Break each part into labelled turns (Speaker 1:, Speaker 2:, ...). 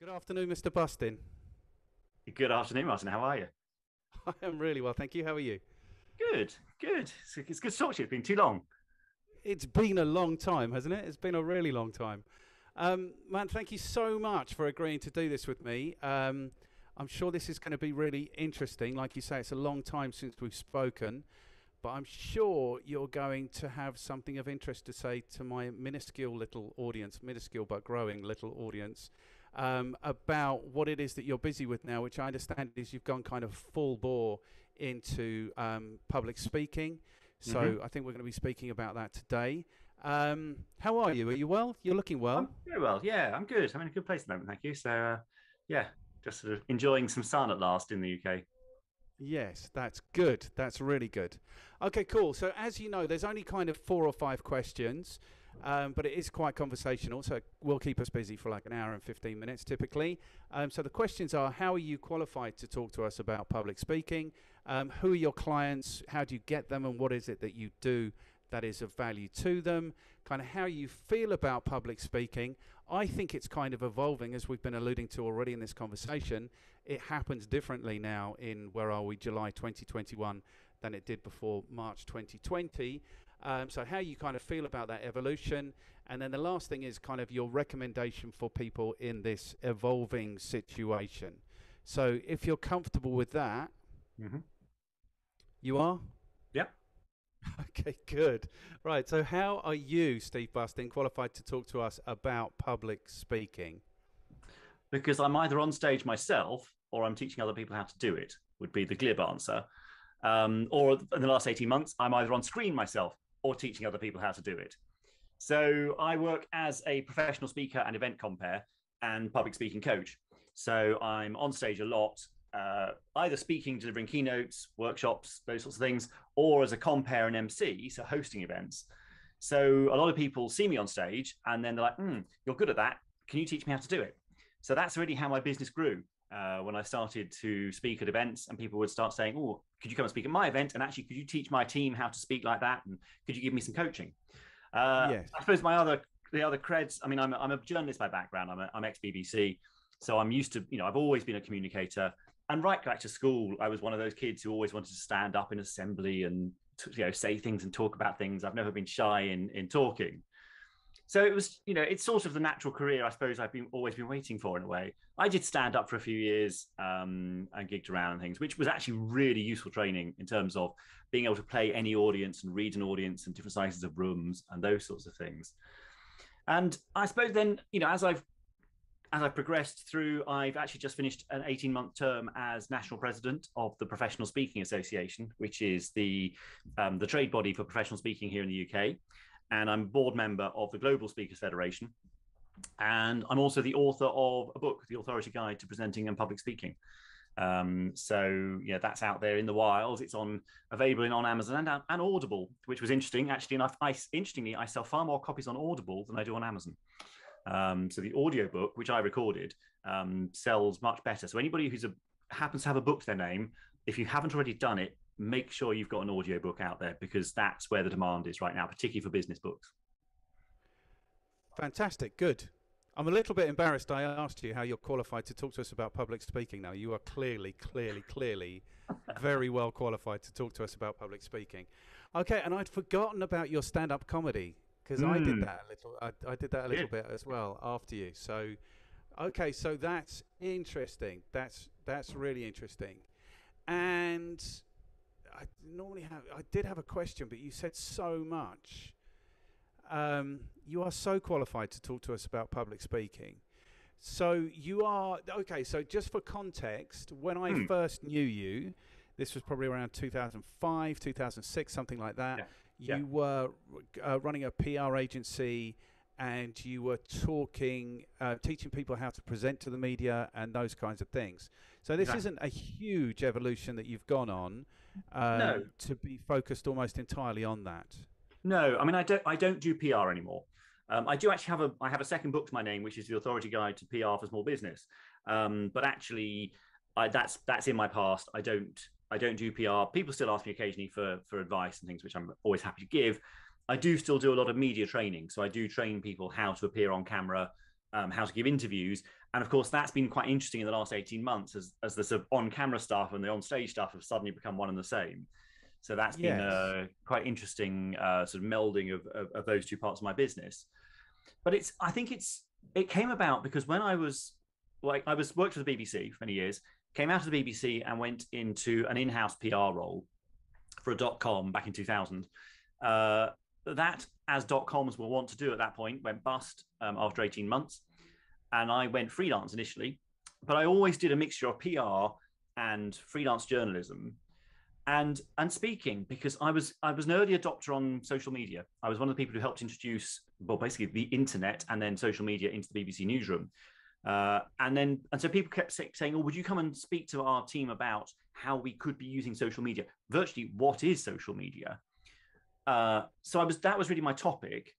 Speaker 1: Good afternoon, Mr. Bustin.
Speaker 2: Good afternoon, Martin. How are you?
Speaker 1: I am really well, thank you. How are you?
Speaker 2: Good, good. It's good to talk to you. It's been too long.
Speaker 1: It's been a long time, hasn't it? It's been a really long time. Man, thank you so much for agreeing to do this with me. I'm sure this is going to be really interesting. Like you say, it's a long time since we've spoken, but I'm sure you're going to have something of interest to say to my minuscule little audience, minuscule but growing little audience, about what it is that you're busy with now, which I understand is you've gone kind of full bore into public speaking.
Speaker 2: Hmm.
Speaker 1: So I think we're going to be speaking about that today. How are you? Are you well? You're looking
Speaker 2: I'm
Speaker 1: well.
Speaker 2: very well. Yeah, I'm good. I'm in a good place at the moment. Thank you. Yeah, just sort of enjoying some sun at last in the UK.
Speaker 1: Yes, that's good. That's really good. Okay, cool. So, as you know, there's only kind of four or five questions, but it is quite conversational. So, we'll keep us busy for like an hour and 15 minutes typically. So, the questions are: how are you qualified to talk to us about public speaking? Who are your clients? How do you get them? And what is it that you do that is of value to them? Kind of how you feel about public speaking. I think it's kind of evolving, as we've been alluding to already in this conversation. It happens differently now in, where are we, July 2021 than it did before March 2020. So how you kind of feel about that evolution. And then the last thing is kind of your recommendation for people in this evolving situation. So if you're comfortable with that,
Speaker 2: Hmm.
Speaker 1: you are?
Speaker 2: Yeah,
Speaker 1: Okay, good. Right, so how are you, Steve Bustin, qualified to talk to us about public speaking?
Speaker 2: because I'm either on stage myself or I'm teaching other people how to do it. Would be the glib answer. Or in the last 18 months, I'm either on screen myself or teaching other people how to do it. So I work as a professional speaker and event compere and public speaking coach. So I'm on stage a lot, either speaking, delivering keynotes, workshops, those sorts of things, or as a compere and MC, so hosting events. So a lot of people see me on stage and then they're like, you're good at that. Can you teach me how to do it? So that's really how my business grew. When I started to speak at events, and people would start saying, "Oh, could you come and speak at my event? And actually, could you teach my team how to speak like that? And could you give me some coaching?"
Speaker 1: Yes.
Speaker 2: I suppose the other creds. I mean, I'm a journalist by background. I'm ex BBC, so I'm used to, I've always been a communicator. And right back to school, I was one of those kids who always wanted to stand up in assembly and say things and talk about things. I've never been shy in talking. So it was, it's sort of the natural career I suppose I've been always been waiting for in a way. I did stand up for a few years, and gigged around and things, which was actually really useful training in terms of being able to play any audience and read an audience and different sizes of rooms and those sorts of things. And I suppose then, as I've progressed through, I've actually just finished an 18-month term as national president of the Professional Speaking Association, which is the trade body for professional speaking here in the UK. And I'm board member of the Global Speakers Federation. And I'm also the author of a book, The Authority Guide to Presenting and Public Speaking. So yeah, that's out there in the wild. It's available on Amazon and Audible, which was interesting actually. And interestingly, I sell far more copies on Audible than I do on Amazon. So the audiobook, which I recorded, sells much better. So anybody happens to have a book to their name, if you haven't already done it, make sure you've got an audiobook out there because that's where the demand is right now, particularly for business books.
Speaker 1: Fantastic. Good. I'm a little bit embarrassed I asked you how you're qualified to talk to us about public speaking now. You are clearly very well qualified to talk to us about public speaking. Okay, and I'd forgotten about your stand-up comedy because I did
Speaker 2: Mm,
Speaker 1: that a little. I did that a little
Speaker 2: good.
Speaker 1: bit as well after you. So, okay, so that's interesting. That's really interesting. And I did have a question, but you said so much. You are so qualified to talk to us about public speaking. So you are okay. So just for context, when I
Speaker 2: Mm,
Speaker 1: first knew you, this was probably around 2005, 2006, something like that.
Speaker 2: yeah, yeah,
Speaker 1: You were running a PR agency, and you were teaching people how to present to the media and those kinds of things. So this
Speaker 2: exactly.
Speaker 1: isn't a huge evolution that you've gone on
Speaker 2: No,
Speaker 1: to be focused almost entirely on that.
Speaker 2: no. I mean, I don't do PR anymore. I do actually have a second book to my name, which is the Authority Guide to PR for Small Business. But actually, that's in my past. I don't do PR. People still ask me occasionally for advice and things, which I'm always happy to give. I do still do a lot of media training, so I do train people how to appear on camera, how to give interviews. And of course, that's been quite interesting in the last 18 months as the sort of on-camera stuff and the on-stage stuff have suddenly become one and the same. So that's been a quite interesting sort of melding of those two parts of my business. But I think it came about because when I was worked for the BBC for many years, came out of the BBC and went into an in-house PR role for a .com back in 2000. That, as .coms will want to do at that point, went bust after 18 months. And I went freelance initially, but I always did a mixture of PR and freelance journalism and speaking, because I was an early adopter on social media. I was one of the people who helped introduce, well, basically the internet and then social media into the BBC newsroom. And so people kept saying, "Oh, would you come and speak to our team about how we could be using social media? Virtually, what is social media?" So that was really my topic.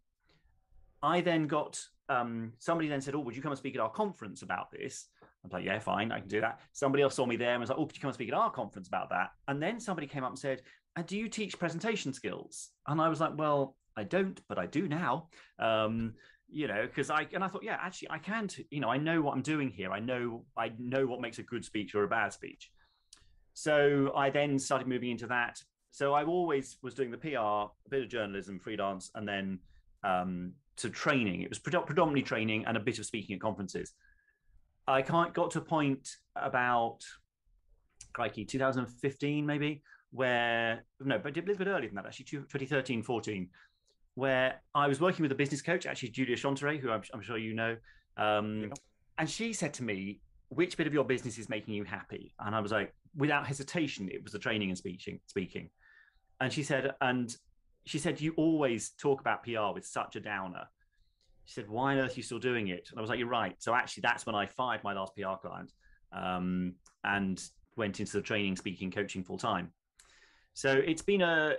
Speaker 2: I then got somebody then said, "Oh, would you come and speak at our conference about this?" I was like, "Yeah, fine, I can do that." Somebody else saw me there and was like, "Oh, could you come and speak at our conference about that?" And then somebody came up and said, "And do you teach presentation skills?" And I was like, "Well, I don't, but I do now." Because I thought, yeah, actually, I can. I know what I'm doing here. I know what makes a good speech or a bad speech. So I then started moving into that. So I always was doing the PR, a bit of journalism, freelance, and then to training. It was predominantly training and a bit of speaking at conferences. I got to a point about, crikey, 2015 maybe, but a little bit earlier than that, actually, 2013, 14, where I was working with a business coach, actually Julia Chanteray, who I'm sure you know. And she said to me, "Which bit of your business is making you happy?" And I was like, without hesitation, it was the training and speaking. And she said, "You always talk about PR with such a downer." She said, "Why on earth are you still doing it?" And I was like, "You're right." So actually, that's when I fired my last PR client and went into the training, speaking, coaching full time. So it's been a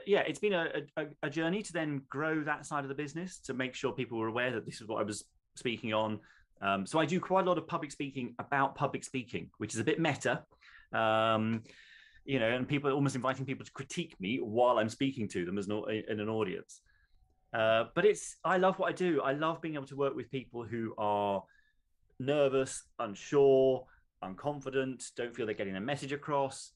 Speaker 2: journey to then grow that side of the business, to make sure people were aware that this is what I was speaking on. So I do quite a lot of public speaking about public speaking, which is a bit meta. And people almost inviting people to critique me while I'm speaking to them in an audience. But I love what I do. I love being able to work with people who are nervous, unsure, unconfident, don't feel they're getting their message across,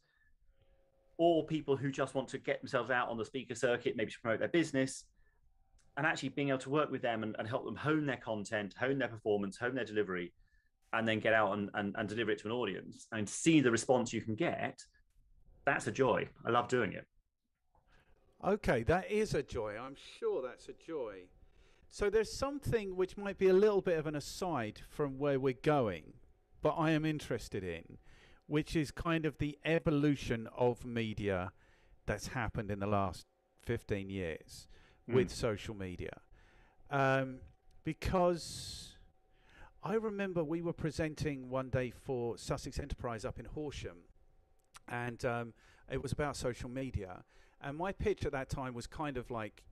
Speaker 2: or people who just want to get themselves out on the speaker circuit, maybe to promote their business, and actually being able to work with them and help them hone their content, hone their performance, hone their delivery, and then get out and deliver it to an audience and see the response you can get. That's a joy. I love doing it.
Speaker 1: Okay, that is a joy. I'm sure that's a joy. So there's something which might be a little bit of an aside from where we're going, but I am interested in, which is kind of the evolution of media that's happened in the last 15 years with social media. Because I remember we were presenting one day for Sussex Enterprise up in Horsham, and it was about social media. And my pitch at that time was kind of like,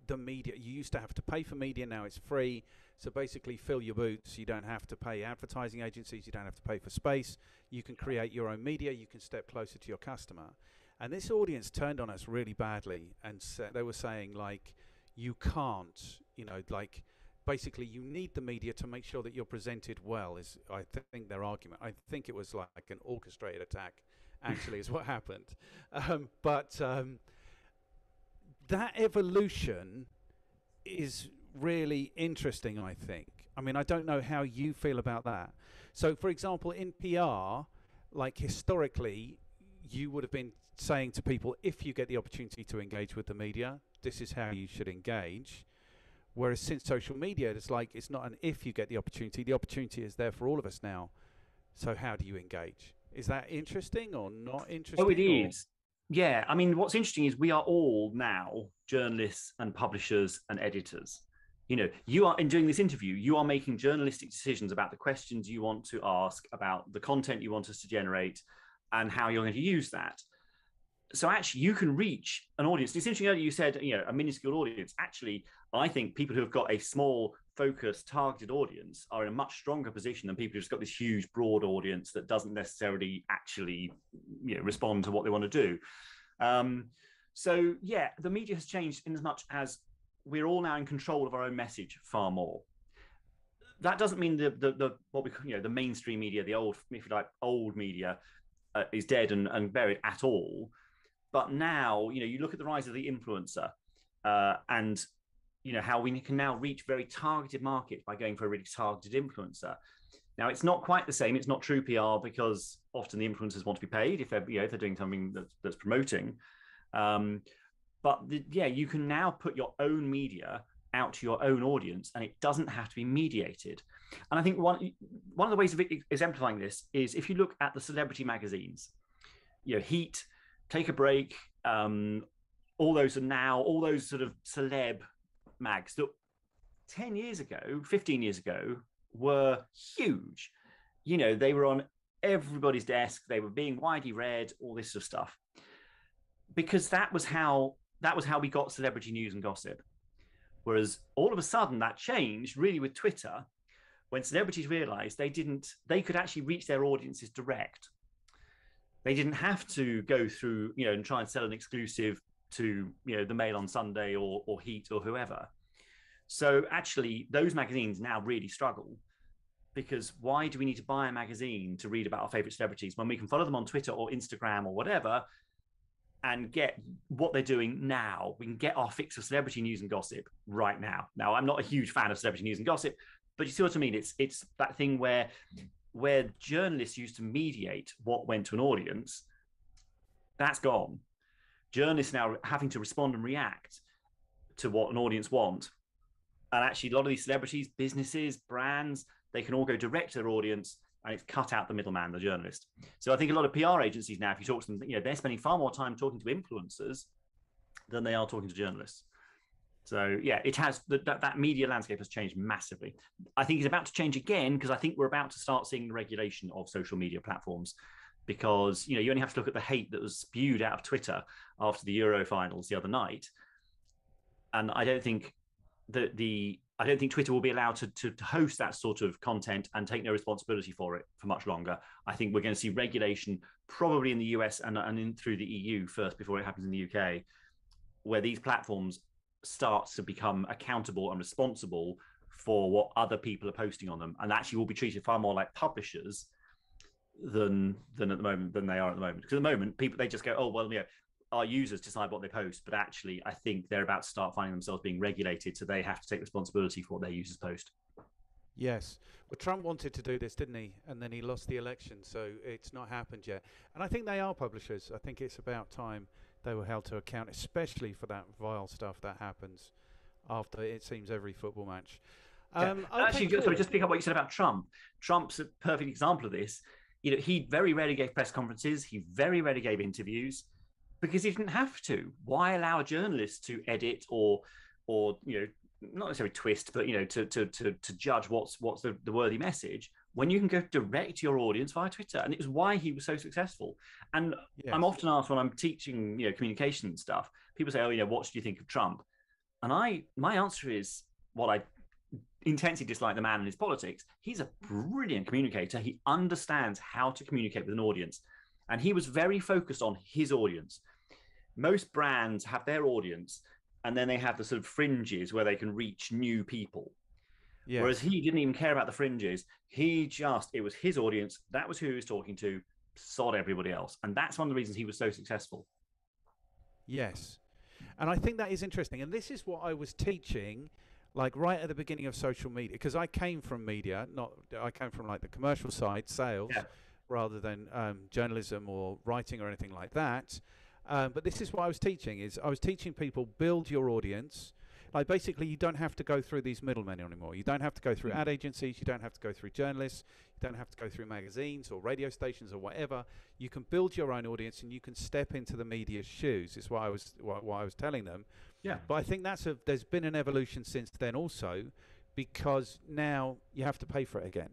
Speaker 1: the media, you used to have to pay for media, now it's free. So basically fill your boots. You don't have to pay advertising agencies. You don't have to pay for space. You can create your own media. You can step closer to your customer. And this audience turned on us really badly. And they were saying, like, you can't, basically you need the media to make sure that you're presented well, is I think their argument. I think it was like an orchestrated attack, actually, is what happened. But that evolution is really interesting, I think. I mean, I don't know how you feel about that. So, for example, in PR, like historically, you would have been saying to people, if you get the opportunity to engage with the media, this is how you should engage. Whereas since social media, it's like, it's not an if you get the opportunity is there for all of us now. So how do you engage? Is that interesting or not interesting?
Speaker 2: Oh, it is. Yeah. I mean, what's interesting is we are all now journalists and publishers and editors. You are, in doing this interview, you are making journalistic decisions about the questions you want to ask, about the content you want us to generate, and how you're going to use that. So actually, you can reach an audience. It's interesting earlier you said, a minuscule audience. Actually, I think people who have got a small, focused, targeted audience are in a much stronger position than people who've just got this huge, broad audience that doesn't necessarily actually respond to what they want to do. So yeah, the media has changed in as much as we're all now in control of our own message far more. that doesn't mean the what we the mainstream media, the old, if you like, old media is dead and buried at all. But now, you look at the rise of the influencer, and how we can now reach very targeted markets by going for a really targeted influencer. Now, it's not quite the same. It's not true PR, because often the influencers want to be paid if they're doing something that's promoting. But you can now put your own media out to your own audience, and it doesn't have to be mediated. And I think one of the ways of exemplifying this is if you look at the celebrity magazines, Heat, Take a Break, all those sort of celeb mags that 10 years ago, 15 years ago were huge. They were on everybody's desk. They were being widely read, all this sort of stuff, because that was how we got celebrity news and gossip. Whereas all of a sudden that changed really with Twitter, when celebrities realized they could actually reach their audiences direct. They didn't have to go through, and try and sell an exclusive to, the Mail on Sunday or Heat or whoever. So actually, those magazines now really struggle, because why do we need to buy a magazine to read about our favorite celebrities when we can follow them on Twitter or Instagram or whatever and get what they're doing now? We can get our fix of celebrity news and gossip right now. Now, I'm not a huge fan of celebrity news and gossip, but you see what I mean? It's that thing where journalists used to mediate what went to an audience. That's gone. Journalists now are having to respond and react to what an audience want. And actually, a lot of these celebrities, businesses, brands, they can all go direct to their audience, and it's cut out the middleman, the journalist. So I think a lot of PR agencies now, if you talk to them, they're spending far more time talking to influencers than they are talking to journalists. So yeah, it has that media landscape has changed massively. I think it's about to change again, because I think we're about to start seeing the regulation of social media platforms, because you only have to look at the hate that was spewed out of Twitter after the Euro finals the other night, and I don't think Twitter will be allowed to host that sort of content and take no responsibility for it for much longer. I think we're going to see regulation probably in the US and through the EU first, before it happens in the UK, where these platforms start to become accountable and responsible for what other people are posting on them, and actually will be treated far more like publishers than they are at the moment. Because at the moment, people, they just go, oh well, our users decide what they post, but actually I think they're about to start finding themselves being regulated, so they have to take responsibility for what their users post.
Speaker 1: Yes. Well, Trump wanted to do this, didn't he? And then he lost the election, so it's not happened yet. And I think they are publishers. I think it's about time they were held to account, especially for that vile stuff that happens after, it seems, every football match.
Speaker 2: Okay, actually, cool. Just pick up what you said about Trump. Trump's a perfect example of this. He very rarely gave press conferences. He very rarely gave interviews, because he didn't have to. Why allow a journalist to edit or not necessarily twist, but to judge what's the worthy message, when you can go direct to your audience via Twitter? And it was why he was so successful. And yes, I'm often asked when I'm teaching communication stuff, people say, oh, what do you think of Trump? And my answer is, what I intensely dislike the man and his politics. He's a brilliant communicator. He understands how to communicate with an audience. And he was very focused on his audience. Most brands have their audience, and then they have the sort of fringes where they can reach new people. Yes. Whereas he didn't even care about the fringes. It was his audience. That was who he was talking to. Sod everybody else. And that's one of the reasons he was so successful.
Speaker 1: Yes. And I think that is interesting. And this is what I was teaching, like right at the beginning of social media, because I came from media, I came from like the commercial side, sales. Yeah. Rather than journalism or writing or anything like that. But this is what I was teaching, I was teaching people, build your audience. Like basically, you don't have to go through these middlemen anymore. You don't have to go through ad agencies. You don't have to go through journalists. You don't have to go through magazines or radio stations or whatever. You can build your own audience, and you can step into the media's shoes. Is what I was telling them.
Speaker 2: Yeah.
Speaker 1: But I think there's been an evolution since then also, because now you have to pay for it again.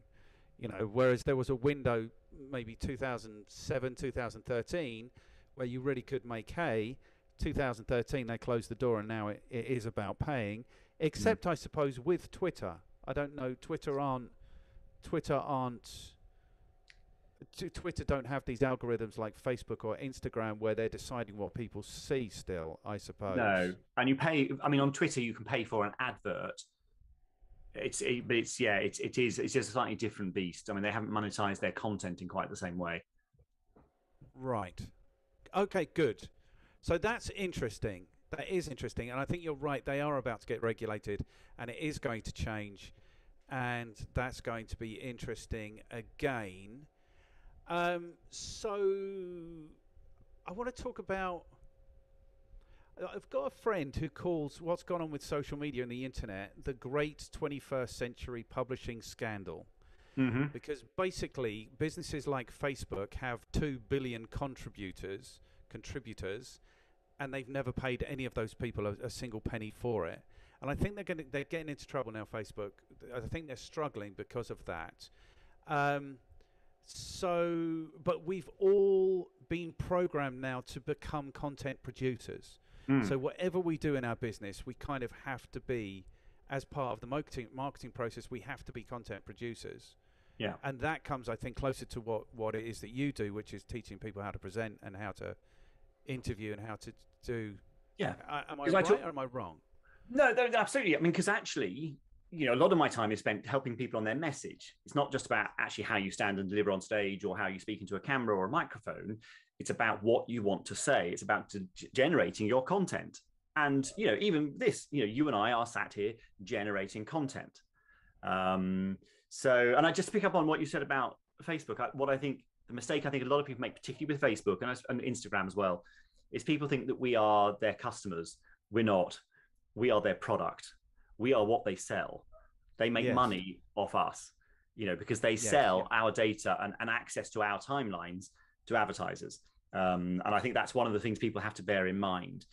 Speaker 1: Whereas there was a window, maybe 2007, 2013, where you really could make hay. 2013, they closed the door, and now it is about paying. Except, I suppose, with Twitter. I don't know. Twitter don't have these algorithms like Facebook or Instagram where they're deciding what people see still, I suppose.
Speaker 2: No. And you pay, on Twitter, you can pay for an advert. It's just a slightly different beast. I mean, they haven't monetized their content in quite the same way.
Speaker 1: Right. Okay, good. So that's interesting. That is interesting. And I think you're right. They are about to get regulated and it is going to change. And that's going to be interesting again. So I want to talk about. I've got a friend who calls what's gone on with social media and the internet the great 21st century publishing scandal.
Speaker 2: Mm-hmm.
Speaker 1: Because basically businesses like Facebook have 2 billion contributors, and they've never paid any of those people a single penny for it. And I think they're getting into trouble now, Facebook. I think they're struggling because of that. But we've all been programmed now to become content producers. So whatever we do in our business, we kind of have to be, as part of the marketing process, we have to be content producers.
Speaker 2: Yeah.
Speaker 1: And that comes, I think, closer to what it is that you do, which is teaching people how to present and how to interview and how to do.
Speaker 2: Yeah.
Speaker 1: Am I right or am I wrong?
Speaker 2: No, absolutely. I mean, because actually, a lot of my time is spent helping people on their message. It's not just about actually how you stand and deliver on stage or how you speak into a camera or a microphone. It's about what you want to say. It's about generating your content. And, even this, you and I are sat here generating content. And I just pick up on what you said about Facebook. The mistake I think a lot of people make, particularly with Facebook and Instagram as well, is people think that we are their customers. We're not. We are their product. We are what they sell. They make money off us, because they sell our data and access to our timelines to advertisers. And I think that's one of the things people have to bear in mind.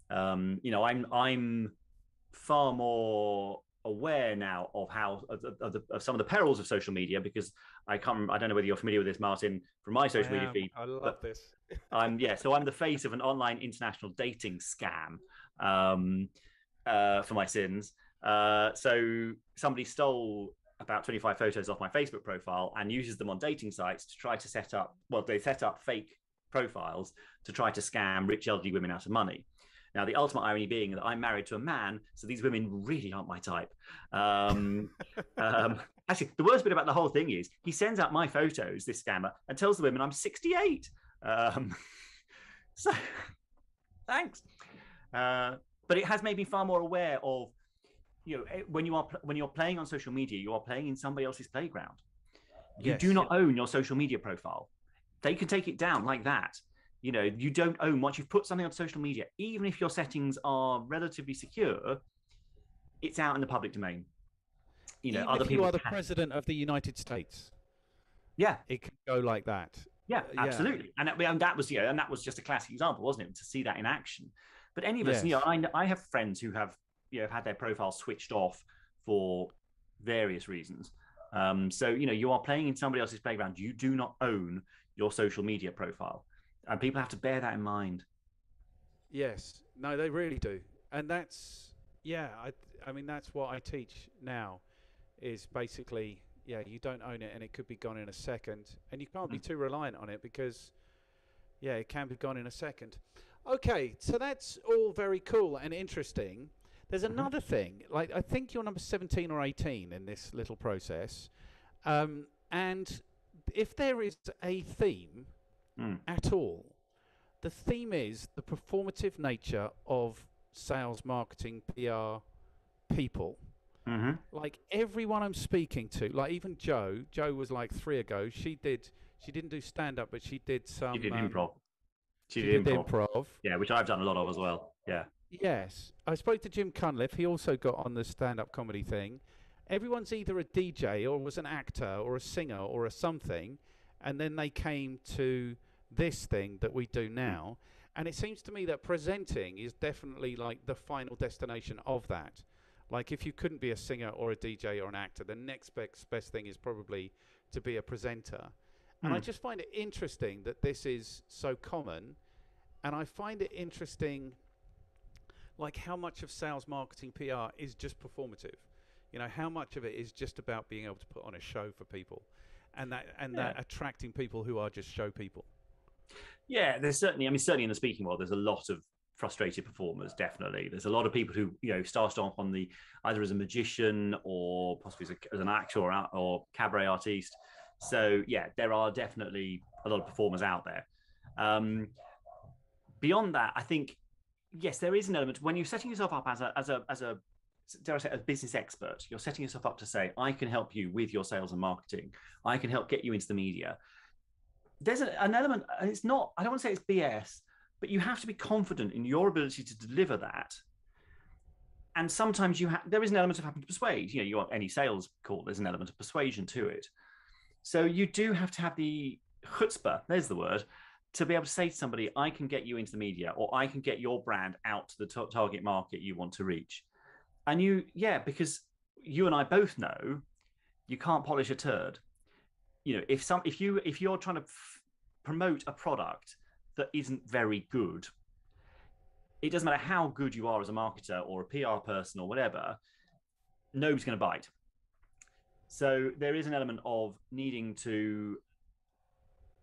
Speaker 2: I'm far more aware now of how of some of the perils of social media, because I don't know whether you're familiar with this, Martin, from my social media feed.
Speaker 1: I love this.
Speaker 2: So I'm the face of an online international dating scam for my sins. So somebody stole about 25 photos off my Facebook profile and uses them on dating sites to try to set up fake profiles to try to scam rich elderly women out of money. Now, the ultimate irony being that I'm married to a man, so these women really aren't my type. Actually, the worst bit about the whole thing is he sends out my photos, this scammer, and tells the women I'm 68. So, thanks. But it has made me far more aware of, when you're playing on social media, you are playing in somebody else's playground. You do not own your social media profile. They can take it down like that. You don't own, once you've put something on social media, even if your settings are relatively secure, it's out in the public domain.
Speaker 1: Even if you are the president of the United States, it can go like that.
Speaker 2: Yeah, absolutely. And that was just a classic example, wasn't it? To see that in action. But any of us, I have friends who have had their profiles switched off for various reasons. So you are playing in somebody else's playground. You do not own your social media profile. And people have to bear that in mind.
Speaker 1: Yes. No, they really do. And that's, I mean, that's what I teach now is basically, you don't own it and it could be gone in a second. And you can't be too reliant on it because, it can be gone in a second. Okay, so that's all very cool and interesting. There's another thing. Like, I think you're number 17 or 18 in this little process. And if there is a theme at all, the theme is the performative nature of sales, marketing, PR people. Like everyone I'm speaking to, like even Jo was like 3 ago. She didn't do stand up, but she did some.
Speaker 2: She did improv.
Speaker 1: She did improv.
Speaker 2: Yeah, which I've done a lot of as well. Yeah.
Speaker 1: Yes, I spoke to Jim Cunliffe. He also got on the stand-up comedy thing. Everyone's either a DJ or was an actor or a singer or a something, and then they came to this thing that we do now. And it seems to me that presenting is definitely like the final destination of that. Like if you couldn't be a singer or a DJ or an actor, the next best thing is probably to be a presenter. And I just find it interesting that this is so common. And I find it interesting, like how much of sales, marketing, PR is just performative. How much of it is just about being able to put on a show for people and that attracting people who are just show people.
Speaker 2: Yeah, there's certainly in the speaking world, there's a lot of frustrated performers. Definitely, there's a lot of people who started off on the either as a magician or possibly as an actor or cabaret artiste. So yeah, there are definitely a lot of performers out there. Beyond that, I think yes, there is an element when you're setting yourself up as a dare I say, a business expert. You're setting yourself up to say, I can help you with your sales and marketing. I can help get you into the media. There's an element, and it's not, I don't want to say it's BS, but you have to be confident in your ability to deliver that. And sometimes there is an element of having to persuade. You want any sales call, there's an element of persuasion to it. So you do have to have the chutzpah, there's the word, to be able to say to somebody, I can get you into the media, or I can get your brand out to the target market you want to reach. And because you and I both know you can't polish a turd. If you're trying to promote a product that isn't very good, it doesn't matter how good you are as a marketer or a PR person or whatever, nobody's going to bite. So there is an element of needing to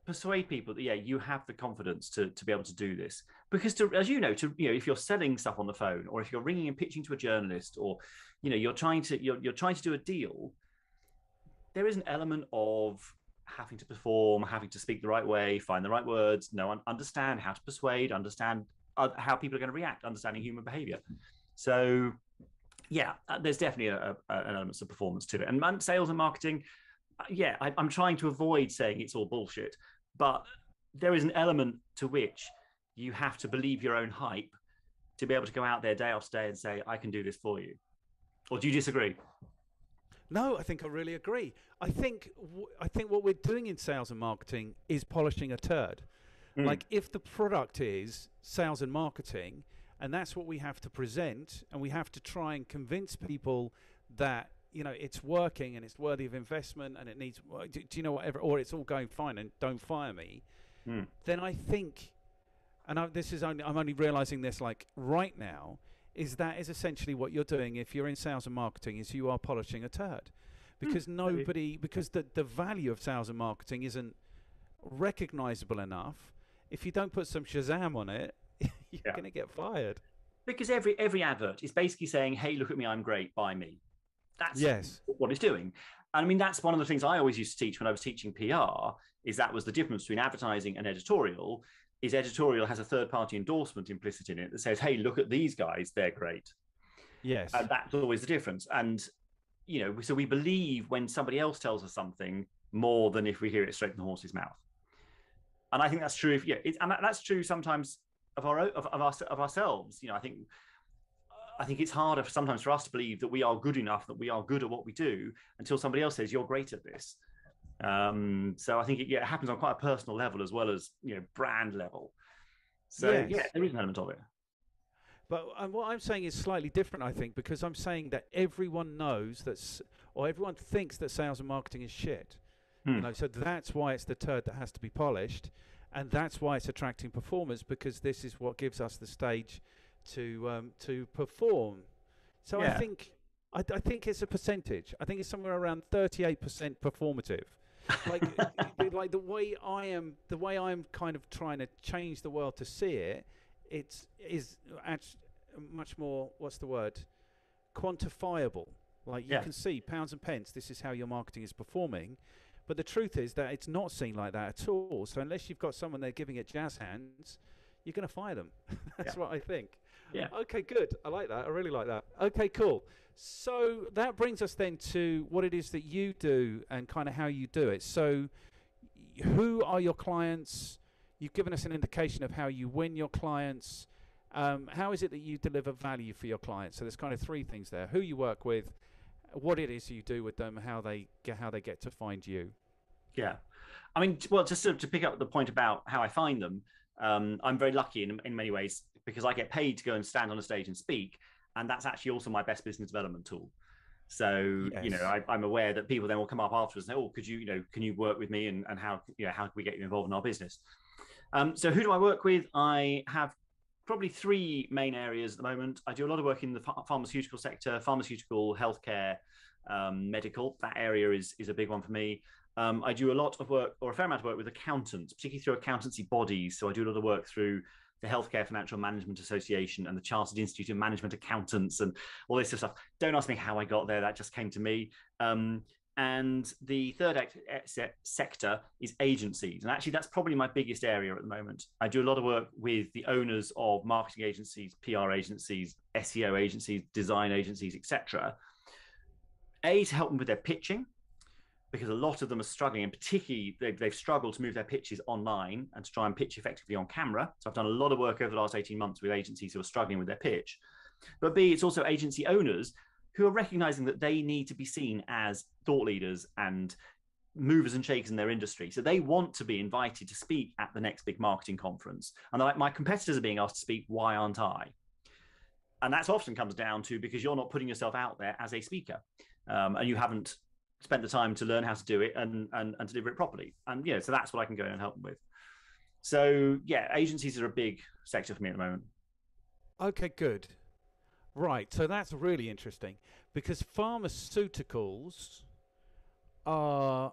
Speaker 2: persuade people that you have the confidence to be able to do this, because as if you're selling stuff on the phone, or if you're ringing and pitching to a journalist, or you're trying to do a deal, there is an element of having to perform, having to speak the right way, find the right words, understand how to persuade, understand how people are going to react, understanding human behavior. So yeah, there's definitely an element of performance to it. And sales and marketing, I'm trying to avoid saying it's all bullshit, but there is an element to which you have to believe your own hype to be able to go out there day after day and say, I can do this for you. Or do you disagree?
Speaker 1: No, I think I really agree. I think what we're doing in sales and marketing is polishing a turd. Like, if the product is sales and marketing, and that's what we have to present, and we have to try and convince people that it's working and it's worthy of investment, and it needs, do you know, whatever, or it's all going fine and don't fire me, then I think, and I'm only realizing this like right now, that is essentially what you're doing if you're in sales and marketing, is you are polishing a turd, because because the value of sales and marketing isn't recognizable enough. If you don't put some Shazam on it, you're going to get fired.
Speaker 2: Because every advert is basically saying, hey, look at me, I'm great, buy me. That's what it's doing. And I mean, that's one of the things I always used to teach when I was teaching PR, is that was the difference between advertising and editorial, is editorial has a third-party endorsement implicit in it that says, hey, look at these guys, they're great.
Speaker 1: Yes.
Speaker 2: And that's always the difference. And, so we believe when somebody else tells us something more than if we hear it straight from the horse's mouth. And I think that's true. And that's true sometimes of ourselves. I think it's harder sometimes for us to believe that we are good enough, that we are good at what we do, until somebody else says you're great at this. So I think it happens on quite a personal level as well as brand level. So there is an element of it.
Speaker 1: But what I'm saying is slightly different, I think, because I'm saying that everyone knows or everyone thinks that sales and marketing is shit. So that's why it's the turd that has to be polished, and that's why it's attracting performers, because this is what gives us the stage to perform. So I think it's a percentage. I think it's somewhere around 38% performative. Like the way I'm kind of trying to change the world to see it, is actually much more, what's the word, quantifiable. Like you can see pounds and pence, this is how your marketing is performing. But the truth is that it's not seen like that at all. So unless you've got someone there giving it jazz hands, you're going to fire them. That's what I think.
Speaker 2: Yeah.
Speaker 1: Okay, good. I like that. I really like that. Okay, cool. So that brings us then to what it is that you do and kind of how you do it. So who are your clients? You've given us an indication of how you win your clients. How is it that you deliver value for your clients? So there's kind of three things there: who you work with, what it is you do with them, how they get to find you.
Speaker 2: Yeah, I mean, well, just to pick up the point about how I find them, I'm very lucky in many ways, because I get paid to go and stand on a stage and speak, and that's actually also my best business development tool. So I'm aware that people then will come up afterwards and say, oh, can you work with me, and how can we get you involved in our business? So who do I work with? I have probably three main areas at the moment. I do a lot of work in the pharmaceutical sector, pharmaceutical, healthcare, medical. That area is a big one for me. I do a lot of work, or a fair amount of work, with accountants, particularly through accountancy bodies. So I do a lot of work through the Healthcare Financial Management Association and the Chartered Institute of Management Accountants and all this sort of stuff. Don't ask me how I got there. That just came to me. And the third sector is agencies. And actually, that's probably my biggest area at the moment. I do a lot of work with the owners of marketing agencies, PR agencies, SEO agencies, design agencies, etc. To help them with their pitching, because a lot of them are struggling, and particularly they've struggled to move their pitches online and to try and pitch effectively on camera. So I've done a lot of work over the last 18 months with agencies who are struggling with their pitch. But B, it's also agency owners who are recognizing that they need to be seen as thought leaders and movers and shakers in their industry. So they want to be invited to speak at the next big marketing conference. And they're like, my competitors are being asked to speak, why aren't I? And that often comes down to because you're not putting yourself out there as a speaker, and you haven't spent the time to learn how to do it and deliver it properly. And so that's what I can go in and help them with. So yeah, agencies are a big sector for me at the moment.
Speaker 1: Okay, good. Right, so that's really interesting because pharmaceuticals are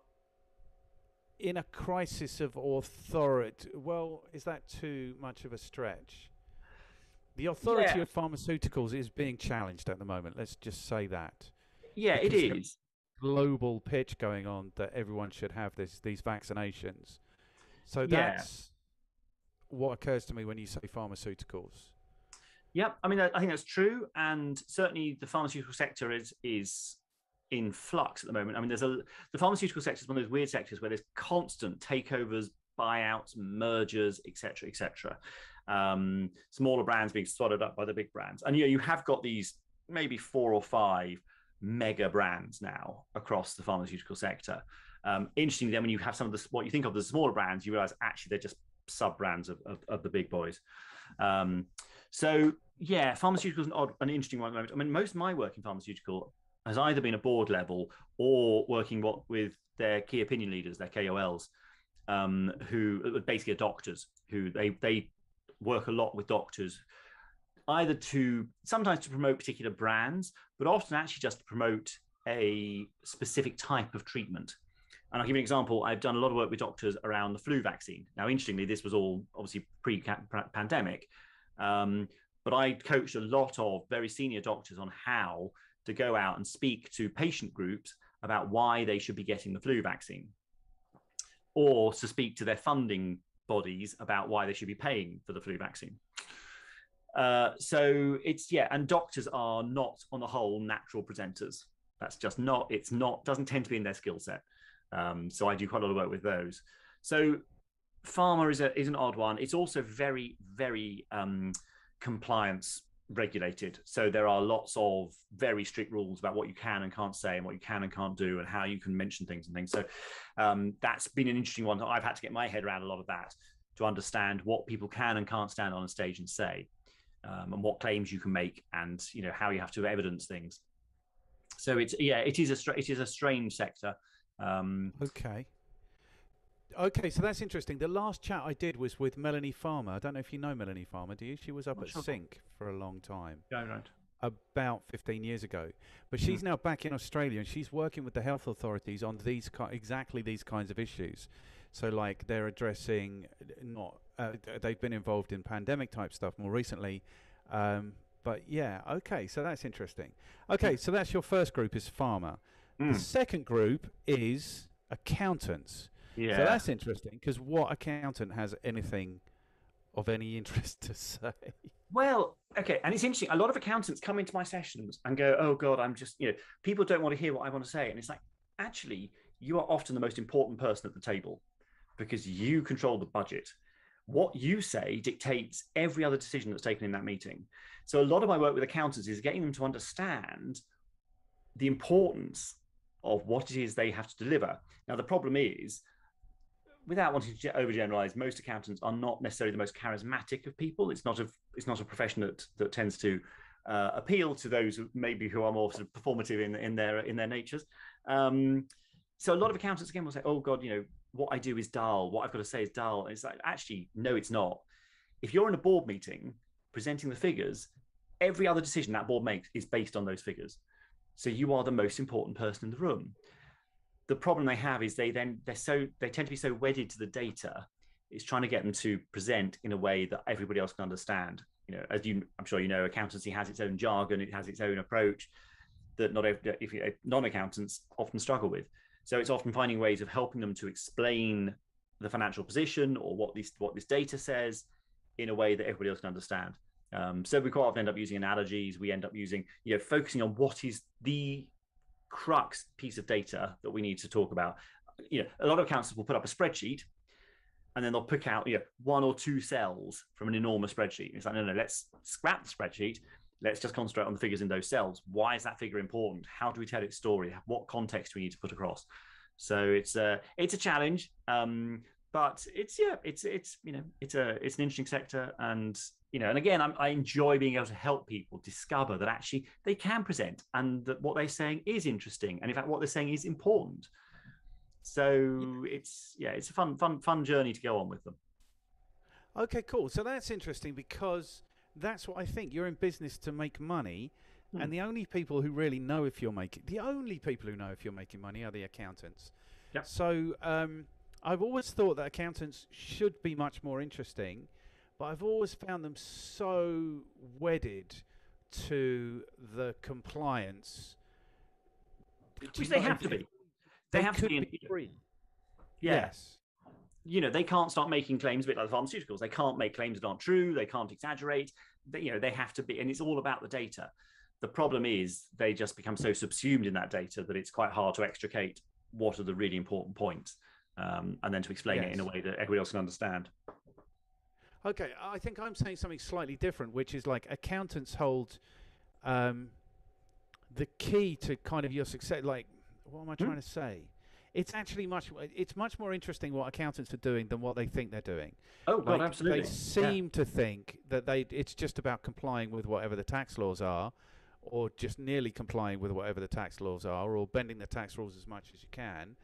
Speaker 1: in a crisis of authority. Well, is that too much of a stretch? The authority of pharmaceuticals is being challenged at the moment. Let's just say that.
Speaker 2: Yeah, it is.
Speaker 1: Global pitch going on that everyone should have these vaccinations. So that's what occurs to me when you say pharmaceuticals.
Speaker 2: Yeah, I mean, I think that's true, and certainly the pharmaceutical sector is in flux at the moment. I mean, the pharmaceutical sector is one of those weird sectors where there's constant takeovers, buyouts, mergers, etc., etc. Smaller brands being swallowed up by the big brands, and you have got these maybe 4 or 5 mega brands now across the pharmaceutical sector. Interestingly, then when you have some of what you think of as smaller brands, you realize actually they're just sub brands of the big boys. So yeah, pharmaceutical is an interesting one at the moment. I mean, most of my work in pharmaceutical has either been at board level or working with their key opinion leaders, their KOLs, who basically are doctors, who they work a lot with doctors, either sometimes to promote particular brands, but often actually just to promote a specific type of treatment. And I'll give you an example. I've done a lot of work with doctors around the flu vaccine. Now, interestingly, this was all obviously pre-pandemic. But I coached a lot of very senior doctors on how to go out and speak to patient groups about why they should be getting the flu vaccine, or to speak to their funding bodies about why they should be paying for the flu vaccine. So and doctors are not, on the whole, natural presenters. That's just doesn't tend to be in their skill set. So I do quite a lot of work with those. So pharma is an odd one. It's also very, very compliance regulated. So there are lots of very strict rules about what you can and can't say and what you can and can't do and how you can mention things and things. So that's been an interesting one. I've had to get my head around a lot of that to understand what people can and can't stand on a stage and say, and what claims you can make, and how you have to evidence things. So it is a strange sector.
Speaker 1: Okay, so that's interesting. The last chat I did was with Melanie Farmer. I don't know if you know Melanie Farmer, do you? She was up at Sync for a long time.
Speaker 2: Yeah, right.
Speaker 1: About 15 years ago. But she's now back in Australia, and she's working with the health authorities on exactly these kinds of issues. So, like, they're addressing they've been involved in pandemic type stuff more recently. But yeah, okay, so that's interesting. Okay, so that's your first group is pharma. The second group is accountants. Yeah. So that's interesting, because what accountant has anything of any interest to say?
Speaker 2: Well, okay, and it's interesting. A lot of accountants come into my sessions and go, oh God, I'm just, people don't want to hear what I want to say. And it's like, actually, you are often the most important person at the table because you control the budget. What you say dictates every other decision that's taken in that meeting. So a lot of my work with accountants is getting them to understand the importance of what it is they have to deliver. Now, the problem is, without wanting to overgeneralize, most accountants are not necessarily the most charismatic of people. It's not a profession that tends to appeal to those who are more sort of performative in their natures. So a lot of accountants again will say, "Oh God, what I do is dull. What I've got to say is dull." And it's like, actually, no, it's not. If you're in a board meeting presenting the figures, every other decision that board makes is based on those figures. So you are the most important person in the room. The problem they have is they tend to be so wedded to the data It's trying to get them to present in a way that everybody else can understand. You know, I'm sure you know, accountancy has its own jargon, it has its own approach that non-accountants often struggle with. So it's often finding ways of helping them to explain the financial position or what this data says in a way that everybody else can understand. So we quite often end up using analogies. We end up using, focusing on what is the crux piece of data that we need to talk about. A lot of accountants will put up a spreadsheet and then they'll pick out, one or two cells from an enormous spreadsheet. It's like, no, let's scrap the spreadsheet. Let's just concentrate on the figures in those cells. Why is that figure important? How do we tell its story? What context do we need to put across? So it's a challenge, but it's an interesting sector, and and again, I enjoy being able to help people discover that actually they can present, and that what they're saying is interesting, and in fact, what they're saying is important. So it's a fun journey to go on with them.
Speaker 1: Okay, cool. So that's interesting, because that's what I think. You're in business to make money, and the only people who really know if you're making money are the accountants.
Speaker 2: Yep.
Speaker 1: So I've always thought that accountants should be much more interesting, but I've always found them so wedded to the compliance.
Speaker 2: Which they have to be. They have to be
Speaker 1: free.
Speaker 2: Yes. They can't start making claims a bit like the pharmaceuticals. They can't make claims that aren't true. They can't exaggerate. They have to be, and it's all about the data. The problem is they just become so subsumed in that data that it's quite hard to extricate what are the really important points, and then to explain it in a way that everybody else can understand.
Speaker 1: Okay, I think I'm saying something slightly different, which is like accountants hold the key to kind of your success. Like, what am I trying to say? It's actually much more interesting what accountants are doing than what they think they're doing.
Speaker 2: Oh, God, absolutely.
Speaker 1: They seem to think that it's just about complying with whatever the tax laws are, or just nearly complying with whatever the tax laws are, or bending the tax rules as much as you can.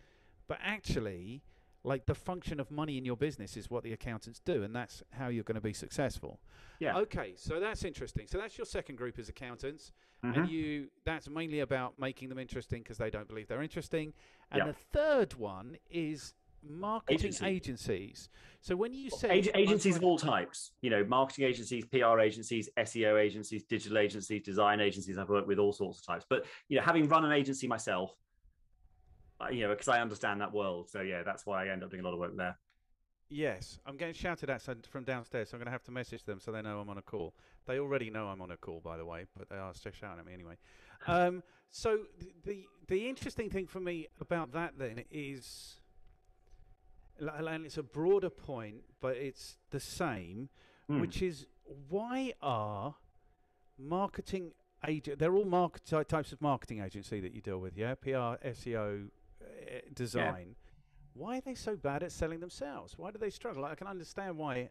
Speaker 1: But actually, like, the function of money in your business is what the accountants do, and that's how you're going to be successful.
Speaker 2: Yeah.
Speaker 1: Okay, so that's interesting. So that's your second group, is accountants, and that's mainly about making them interesting because they don't believe they're interesting. And the third one is marketing agencies. So when you say
Speaker 2: agencies of all types, marketing agencies, PR agencies, SEO agencies, digital agencies, design agencies, I've worked with all sorts of types. But having run an agency myself, because I understand that world. So that's why I end up doing a lot of work there.
Speaker 1: Yes, I'm getting shouted at from downstairs, so I'm going to have to message them so they know I'm on a call. They already know I'm on a call, by the way, but they are still shouting at me anyway. So the interesting thing for me about that then is, and it's a broader point, but it's the same, which is, why are marketing they're all types of marketing agency that you deal with, yeah? PR, SEO, design. Yeah. Why are they so bad at selling themselves? Why do they struggle? I can understand why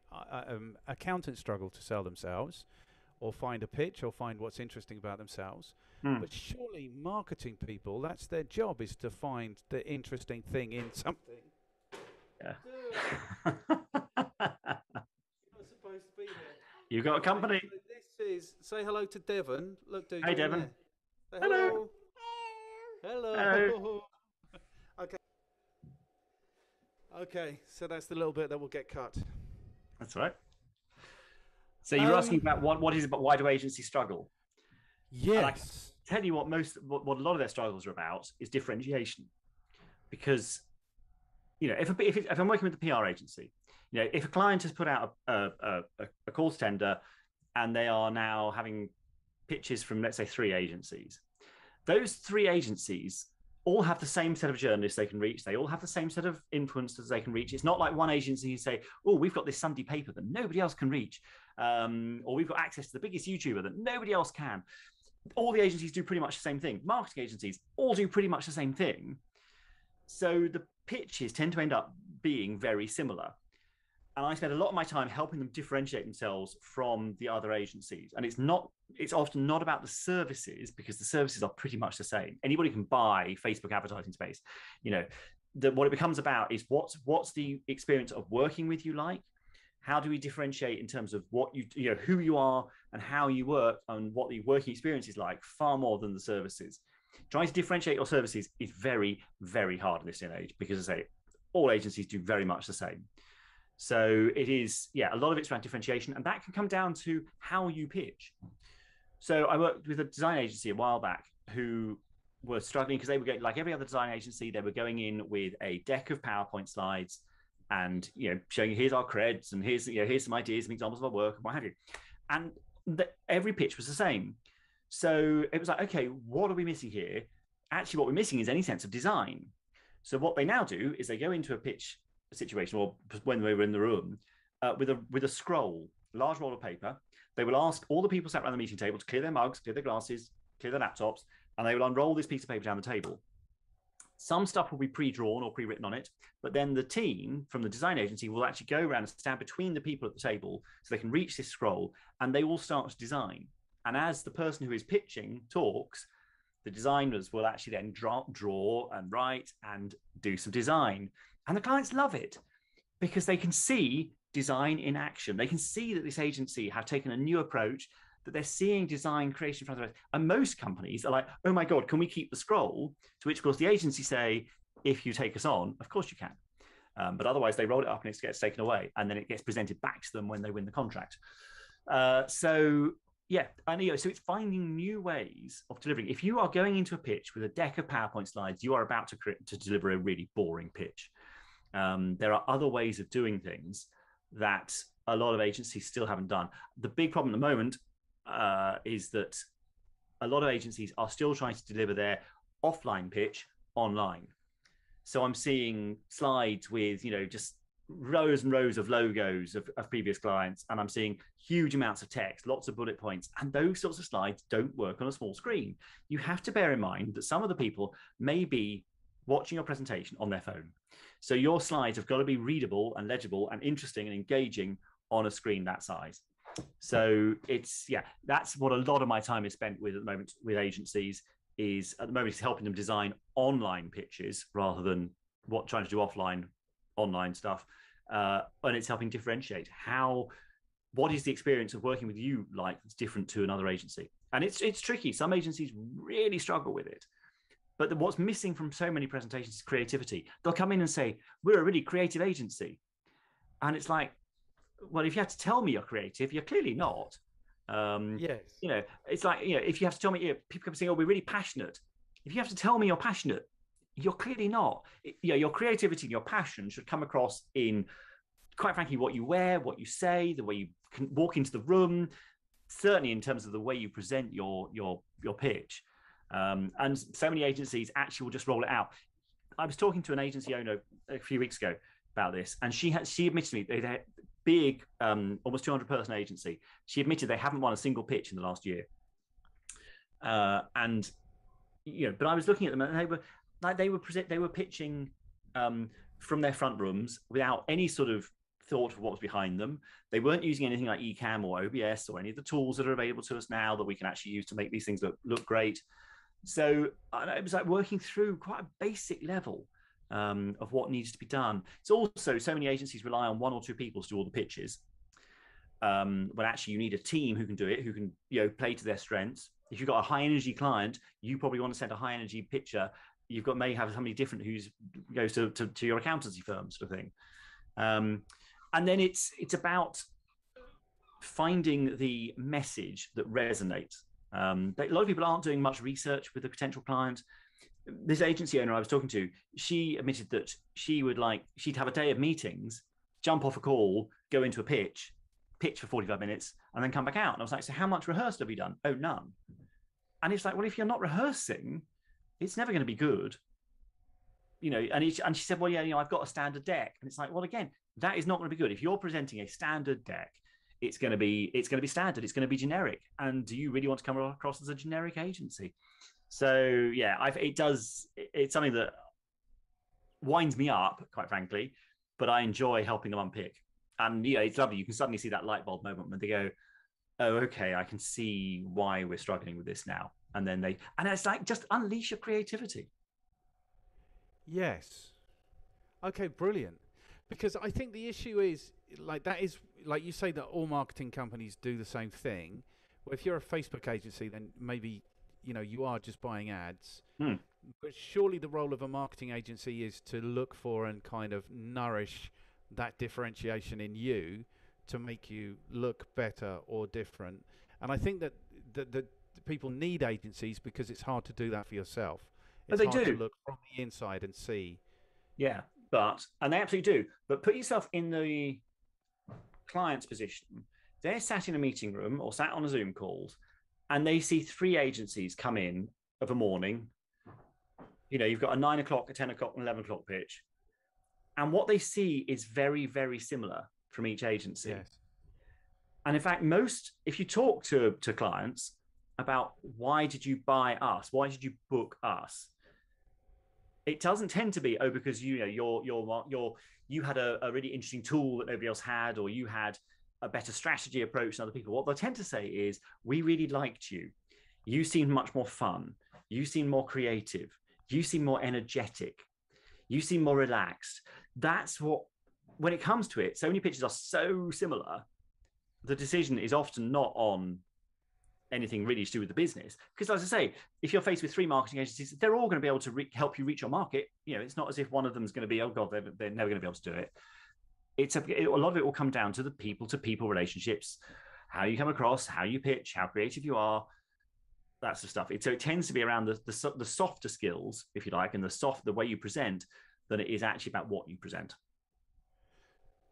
Speaker 1: accountants struggle to sell themselves, or find a pitch, or find what's interesting about themselves. But surely marketing people, that's their job, is to find the interesting thing in something.
Speaker 2: Yeah.
Speaker 1: You're not supposed to be here.
Speaker 2: You got a company.
Speaker 1: So this is, say hello to Devon. Look, dude.
Speaker 2: Hey, Devon.
Speaker 1: Say hello. Hello. Hello. Okay. Okay, so that's the little bit that will get cut.
Speaker 2: That's right. So you're asking about what is it, but why do agencies struggle?
Speaker 1: Yes.
Speaker 2: And I can tell you what a lot of their struggles are about is differentiation. Because, if I'm working with the PR agency, if a client has put out a call to tender and they are now having pitches from, let's say, 3 agencies, those 3 agencies all have the same set of journalists they can reach. They all have the same set of influencers they can reach. It's not like one agency who say, oh, we've got this Sunday paper that nobody else can reach. Or we've got access to the biggest YouTuber that nobody else can. All the agencies do pretty much the same thing. Marketing agencies all do pretty much the same thing. So the pitches tend to end up being very similar. And I spend a lot of my time helping them differentiate themselves from the other agencies. And it's often not about the services, because the services are pretty much the same. Anybody can buy Facebook advertising space. What it becomes about is what's the experience of working with you like? How do we differentiate in terms of what who you are and how you work, and what the working experience is like, far more than the services. Trying to differentiate your services is very, very hard in this day and age, because, as I say, all agencies do very much the same. So it is, a lot of it's around differentiation, and that can come down to how you pitch. So I worked with a design agency a while back who were struggling because they were going, like every other design agency, they were going in with a deck of PowerPoint slides and showing, here's our creds and here's some ideas and examples of our work and what have you. And every pitch was the same. So it was like, okay, what are we missing here? Actually, what we're missing is any sense of design. So what they now do is they go into a pitch situation, or when they were in the room, with a scroll, large roll of paper. They will ask all the people sat around the meeting table to clear their mugs, clear their glasses, clear their laptops, and they will unroll this piece of paper down the table. Some stuff will be pre-drawn or pre-written on it, but then the team from the design agency will actually go around and stand between the people at the table so they can reach this scroll, and they will start to design. And as the person who is pitching talks, the designers will actually then draw and write and do some design. And the clients love it because they can see design in action. They can see that this agency have taken a new approach, that they're seeing design creation in front of us. And most companies are like, oh my God, can we keep the scroll? To which, of course, the agency say, if you take us on, of course you can. But otherwise, they roll it up and it gets taken away. And then it gets presented back to them when they win the contract. So it's finding new ways of delivering. If you are going into a pitch with a deck of PowerPoint slides, you are about to deliver a really boring pitch. There are other ways of doing things that a lot of agencies still haven't done. The big problem at the moment is that a lot of agencies are still trying to deliver their offline pitch online. So I'm seeing slides with, just rows and rows of logos of previous clients, and I'm seeing huge amounts of text, lots of bullet points, and those sorts of slides don't work on a small screen. You have to bear in mind that some of the people may be watching your presentation on their phone. So your slides have got to be readable and legible and interesting and engaging on a screen that size. So that's what a lot of my time is spent with at the moment with agencies. Is at the moment it's helping them design online pitches rather than trying to do online stuff, and it's helping differentiate what is the experience of working with you like that's different to another agency. And it's tricky. Some agencies really struggle with it, but what's missing from so many presentations is creativity. They'll come in and say, we're a really creative agency, and it's like, well, if you have to tell me you're creative, you're clearly not.
Speaker 1: Yes.
Speaker 2: It's like, if you have to tell me, people come saying, oh, we're really passionate. If you have to tell me you're passionate, you're clearly not. Your creativity and your passion should come across in, quite frankly, what you wear, what you say, the way you can walk into the room, certainly in terms of the way you present your pitch. And so many agencies actually will just roll it out. I was talking to an agency owner a few weeks ago about this, and she admitted to me they're big, almost 200-person agency. She admitted they haven't won a single pitch in the last year. But I was looking at them, and they were pitching from their front rooms without any sort of thought of what was behind them. They weren't using anything like Ecamm or OBS or any of the tools that are available to us now that we can actually use to make these things look great. So it was like working through quite a basic level of what needs to be done. It's also, so many agencies rely on one or two people to do all the pitches, when actually you need a team who can do it, who can play to their strengths. If you've got a high energy client, you probably want to send a high energy pitcher. May have somebody different who goes to your accountancy firm, sort of thing. And then it's about finding the message that resonates. A lot of people aren't doing much research with a potential client. This agency owner I was talking to, she admitted that she'd have a day of meetings, jump off a call, go into a pitch for 45 minutes, and then come back out. And I was like, so how much rehearsal have you done? Oh, none. And it's like, well, if you're not rehearsing, it's never going to be good. And she said, well, I've got a standard deck. And it's like, well, again, that is not going to be good. If you're presenting a standard deck, it's going to be standard. It's going to be generic. And do you really want to come across as a generic agency? So it's something that winds me up, quite frankly, but I enjoy helping them unpick. And it's lovely. You can suddenly see that light bulb moment when they go, oh, okay, I can see why we're struggling with this now. And then it's like, just unleash your creativity.
Speaker 1: Yes. Okay, brilliant. Because I think the issue is, that is, like you say, that all marketing companies do the same thing. Well, if you're a Facebook agency, then maybe, you are just buying ads. But surely the role of a marketing agency is to look for and kind of nourish that differentiation in you to make you look better or different. And I think that the people need agencies because it's hard to do that for yourself.
Speaker 2: But
Speaker 1: It's
Speaker 2: they
Speaker 1: hard to
Speaker 2: do.
Speaker 1: look from the inside and see.
Speaker 2: Yeah, and they absolutely do. But put yourself in the client's position. They're sat in a meeting room or sat on a Zoom call, and they see 3 agencies come in of a morning. You know, you've got a 9 o'clock, a 10 o'clock, and 11 o'clock pitch. And what they see is very, very similar from each agency.
Speaker 1: Yes.
Speaker 2: And in fact, if you talk to clients about why did you buy us, why did you book us, it doesn't tend to be, oh, because you had a really interesting tool that nobody else had, or you had a better strategy approach than other people. What they tend to say is, we really liked you. You seemed much more fun. You seemed more creative. You seem more energetic. You seem more relaxed. That's what, when it comes to it, so many pitches are so similar. The decision is often not on anything really to do with the business. Because as I say, if you're faced with 3 marketing agencies, they're all going to be able to help you reach your market. You know, it's not as if one of them is going to be, oh God, they're never going to be able to do it. A lot of it will come down to the people-to-people relationships, how you come across, how you pitch, how creative you are. That's the stuff. So it tends to be around the softer skills, if you like, and the way you present, than it is actually about what you present.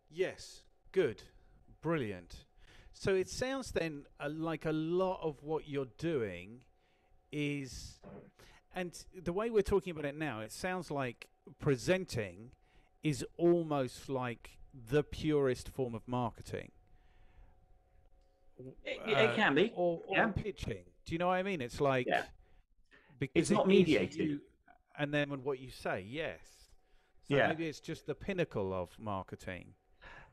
Speaker 1: Yes. Good. Brilliant. So it sounds then like a lot of what you're doing is, and the way we're talking about it now, it sounds like presenting is almost like the purest form of marketing.
Speaker 2: It can be.
Speaker 1: Or pitching. Do you know what I mean? It's like, because
Speaker 2: it's not mediated.
Speaker 1: You, and then what you say, yes. So maybe it's just the pinnacle of marketing.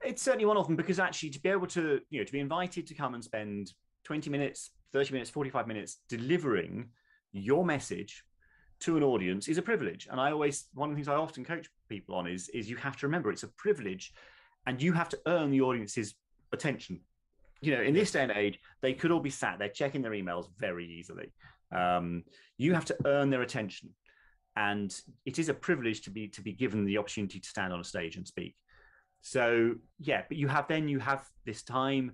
Speaker 2: It's certainly one of them, because actually to be able to, to be invited to come and spend 20 minutes, 30 minutes, 45 minutes delivering your message to an audience is a privilege. And one of the things I often coach people on is you have to remember it's a privilege, and you have to earn the audience's attention. In this day and age, they could all be sat there checking their emails very easily. You have to earn their attention. And it is a privilege to be given the opportunity to stand on a stage and speak. So, but you have this time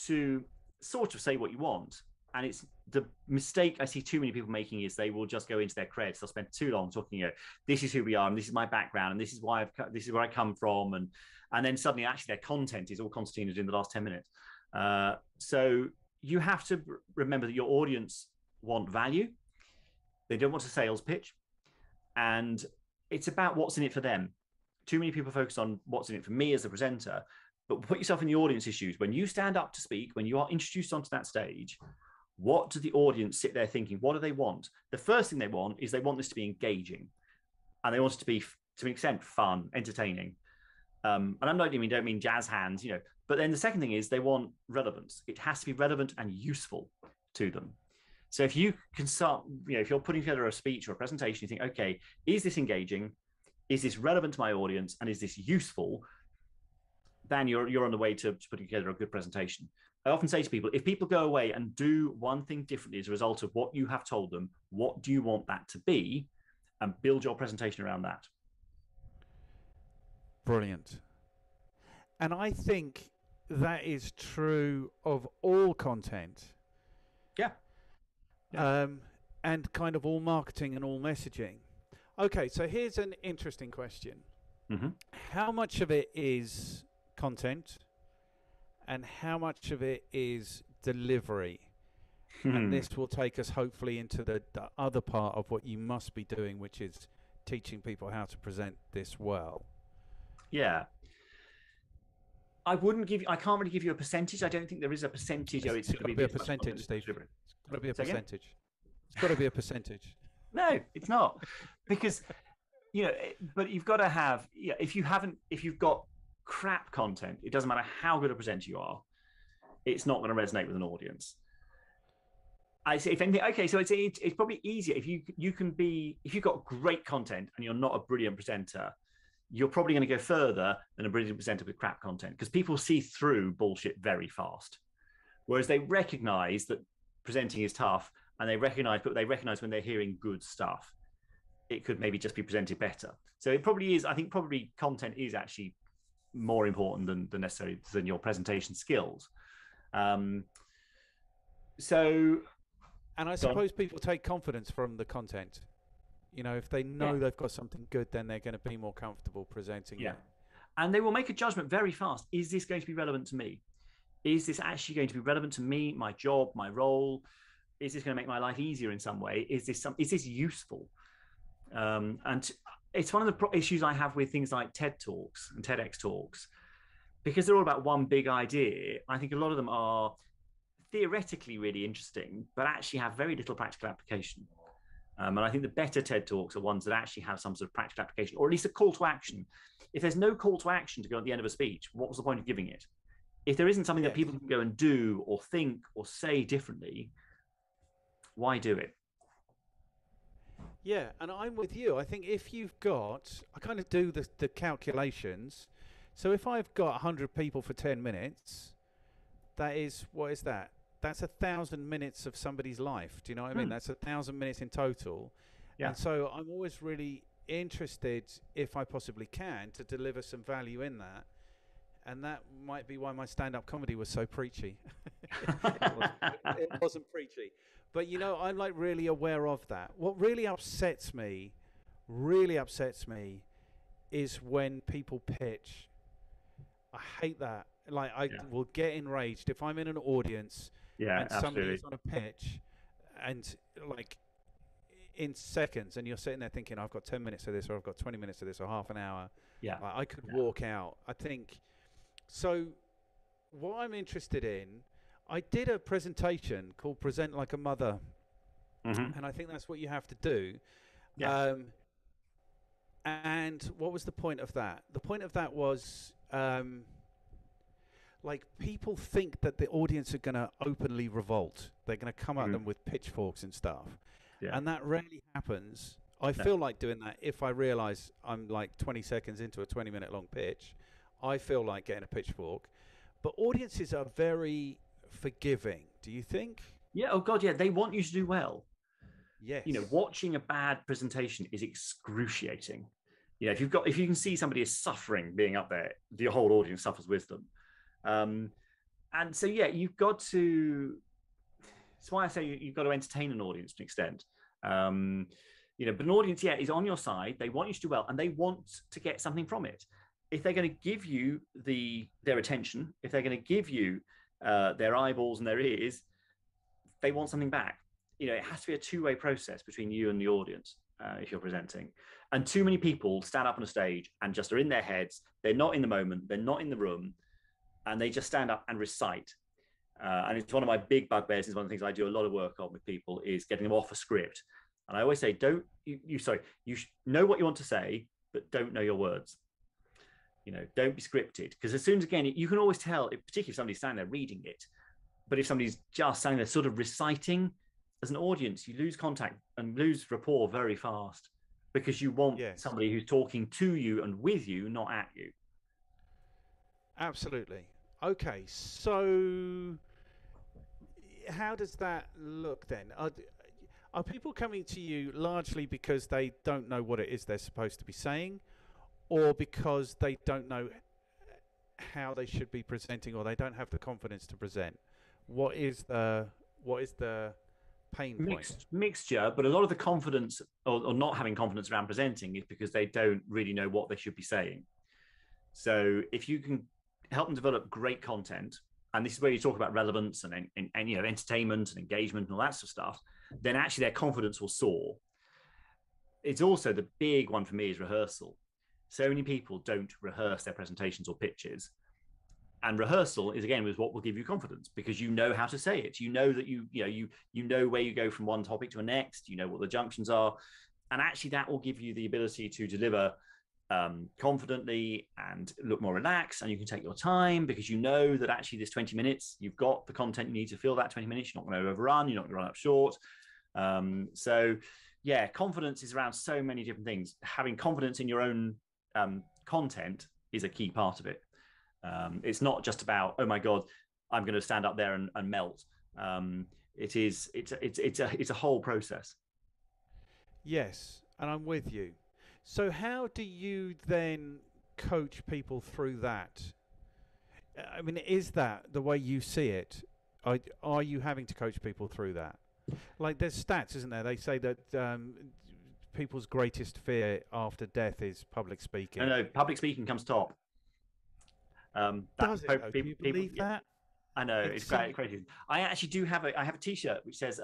Speaker 2: to sort of say what you want. And it's the mistake I see too many people making is they will just go into their creds. They'll spend too long talking, this is who we are, and this is my background, and this is where I come from. And then suddenly actually their content is all constituted in the last 10 minutes. So you have to remember that your audience want value. They don't want a sales pitch. And it's about what's in it for them. Too many people focus on what's in it for me as a presenter, but put yourself in the audience's shoes. When you stand up to speak, when you are introduced onto that stage, what do the audience sit there thinking? What do they want? The first thing they want is they want this to be engaging, and they want it to be, to an extent, fun, entertaining. And I don't mean jazz hands, but then the second thing is they want relevance. It has to be relevant and useful to them. So if you can start, if you're putting together a speech or a presentation, you think, okay, is this engaging? Is this relevant to my audience? And is this useful? Then you're on the way to putting together a good presentation. I often say to people, if people go away and do one thing differently as a result of what you have told them, what do you want that to be? And build your presentation around that.
Speaker 1: Brilliant. And I think that is true of all content.
Speaker 2: Yeah.
Speaker 1: And kind of all marketing and all messaging. Okay, so here's an interesting question.
Speaker 2: Mm-hmm.
Speaker 1: How much of it is content and how much of it is delivery? And this will take us hopefully into the other part of what you must be doing, which is teaching people how to present this well.
Speaker 2: Yeah. I can't really give you a percentage. I don't think there is a percentage.
Speaker 1: It's got to be a percentage, Steve. It's got to be a percentage. It's got to be a percentage.
Speaker 2: No, it's not. Because, but you've got to have, if you've got crap content, it doesn't matter how good a presenter you are, it's not going to resonate with an audience. I say, if anything, okay, so it's probably easier if you've got great content and you're not a brilliant presenter, you're probably going to go further than a brilliant presenter with crap content, because people see through bullshit very fast. Whereas they recognize that presenting is tough, and they recognize when they're hearing good stuff, it could maybe just be presented better. So it probably is. I think probably content is actually more important than necessarily than your presentation skills. Um, so,
Speaker 1: And I suppose people take confidence from the content. You know, if they know they've got something good, then they're going to be more comfortable presenting it.
Speaker 2: And they will make a judgment very fast. Is this going to be relevant to me? Is this actually going to be relevant to me, my job, my role? Is this going to make my life easier in some way? Is this useful? And it's one of the issues I have with things like TED Talks and TEDx Talks, because they're all about one big idea. I think a lot of them are theoretically really interesting, but actually have very little practical application. And I think the better TED Talks are ones that actually have some sort of practical application, or at least a call to action. If there's no call to action to go at the end of a speech, what was the point of giving it? If there isn't something that people can go and do or think or say differently, why do it?
Speaker 1: Yeah, and I'm with you. I think if you've got, I kind of do the calculations. So if I've got 100 people for 10 minutes, that is, what is that? That's 1,000 minutes of somebody's life. Do you know what I mean? That's 1,000 minutes in total. Yeah. And so I'm always really interested, if I possibly can, to deliver some value in that. And that might be why my stand-up comedy was so preachy. It wasn't preachy. But, you know, I'm like really aware of that. What really upsets me is when people pitch. I hate that. Like, I will get enraged if I'm in an audience and somebody is on a pitch and, like, in seconds, and you're sitting there thinking, I've got 10 minutes of this, or I've got 20 minutes of this, or half an hour. Yeah. Like, I could walk out. I think... So what I'm interested in, I did a presentation called Present Like a Mother, and I think that's what you have to do. Yeah. And what was the point of that? The point of that was, like, people think that the audience are going to openly revolt. They're going to come at them with pitchforks and stuff. Yeah. And that rarely happens. I feel like doing that if I realize I'm like 20 seconds into a 20-minute long pitch. I feel like getting a pitchfork, but audiences are very forgiving. Do you think?
Speaker 2: Yeah. Oh God. Yeah. They want you to do well.
Speaker 1: Yes.
Speaker 2: You know, watching a bad presentation is excruciating. You know, if you can see somebody is suffering being up there, the whole audience suffers with them. And so, yeah, you've got to, that's why I say you've got to entertain an audience to an extent. You know, but an audience, is on your side. They want you to do well, and they want to get something from it. If they're going to give you their attention, if they're going to give you their eyeballs and their ears, they want something back. You know, it has to be a two-way process between you and the audience if you're presenting. And too many people stand up on a stage and just are in their heads. They're not in the moment. They're not in the room. And they just stand up and recite. And it's one of my big bugbears. It's one of the things I do a lot of work on with people is getting them off a script. And I always say, you know what you want to say, but don't know your words. You know, don't be scripted, because as soon as, again, you can always tell, particularly if somebody's standing there reading it, but if somebody's just standing there sort of reciting, as an audience, you lose contact and lose rapport very fast, because you want somebody who's talking to you and with you, not at you.
Speaker 1: Absolutely. Okay, so how does that look then? Are people coming to you largely because they don't know what it is they're supposed to be saying, or because they don't know how they should be presenting, or they don't have the confidence to present? What is the pain point?
Speaker 2: Mixture, but a lot of the confidence or not having confidence around presenting is because they don't really know what they should be saying. So if you can help them develop great content, and this is where you talk about relevance and you know, entertainment and engagement and all that sort of stuff, then actually their confidence will soar. It's also the big one for me is rehearsal. So many people don't rehearse their presentations or pitches. And rehearsal is, again, what will give you confidence, because you know how to say it. You know that you know where you go from one topic to the next. You know what the junctions are. And actually that will give you the ability to deliver confidently and look more relaxed, and you can take your time, because you know that actually this 20 minutes, you've got the content you need to fill that 20 minutes. You're not going to overrun. You're not going to run up short. So yeah, confidence is around so many different things. Having confidence in your own content is a key part of it. It's not just about, oh my God, I'm going to stand up there and melt. It's a whole process.
Speaker 1: Yes, and I'm with you. So how do you then coach people through that? I mean, is that the way you see it? Are you having to coach people through that? Like, there's stats, isn't there? They say that people's greatest fear after death is public speaking.
Speaker 2: No, public speaking comes top.
Speaker 1: Does it? Do you believe that?
Speaker 2: I know, it's crazy. I actually do have I have a T-shirt which says,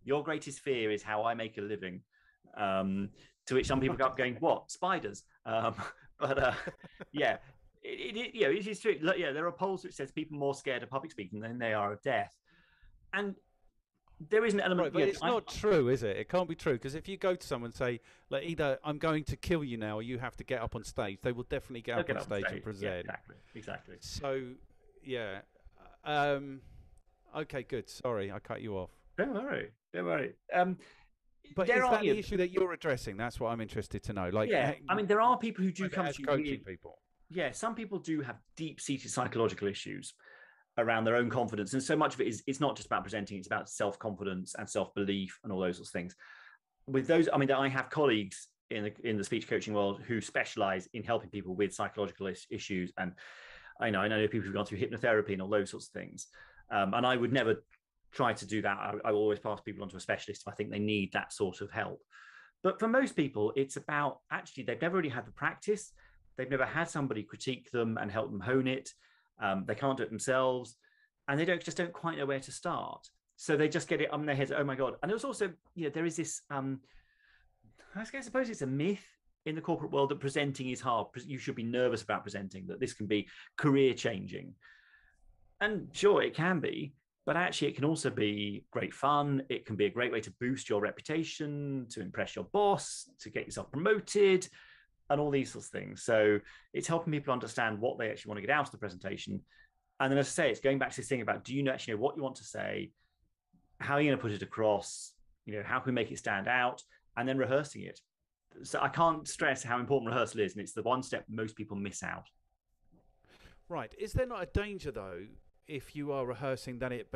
Speaker 2: "Your greatest fear is how I make a living." To which some people go up going, "What? Spiders?" Yeah, it is true. Look, yeah, there are polls which says people are more scared of public speaking than they are of death, and there is an element.
Speaker 1: Right, but it's not true, is it? It can't be true, because if you go to someone and say, like, either I'm going to kill you now, or you have to get up on stage, they will definitely get up on stage and present.
Speaker 2: Yeah, exactly.
Speaker 1: So, yeah. Okay, good. Sorry, I cut you off.
Speaker 2: Don't worry.
Speaker 1: But is that the issue that you're addressing? That's what I'm interested to know. Like,
Speaker 2: yeah, I mean, there are people who do come to you
Speaker 1: coaching people.
Speaker 2: Yeah, some people do have deep-seated psychological issues around their own confidence, and so much of it is, it's not just about presenting; it's about self-confidence and self-belief and all those sorts of things. With those, I mean, I have colleagues in the speech coaching world who specialize in helping people with psychological issues, and I know people who've gone through hypnotherapy and all those sorts of things. And I would never try to do that. I will always pass people on to a specialist if I think they need that sort of help. But for most people, it's about, actually, they've never really had the practice. They've never had somebody critique them and help them hone it. They can't do it themselves, and they just don't quite know where to start. So they just get it on their heads. Oh my God! And there's also, there is this. I suppose it's a myth in the corporate world that presenting is hard. You should be nervous about presenting. That this can be career changing, and sure, it can be. But actually, it can also be great fun. It can be a great way to boost your reputation, to impress your boss, to get yourself promoted, and all these sorts of things. So it's helping people understand what they actually want to get out of the presentation. And then, as I say, it's going back to this thing about, do you actually know what you want to say? How are you going to put it across? How can we make it stand out? And then rehearsing it. So I can't stress how important rehearsal is. And it's the one step most people miss out.
Speaker 1: Right. Is there not a danger, though, if you are rehearsing, that it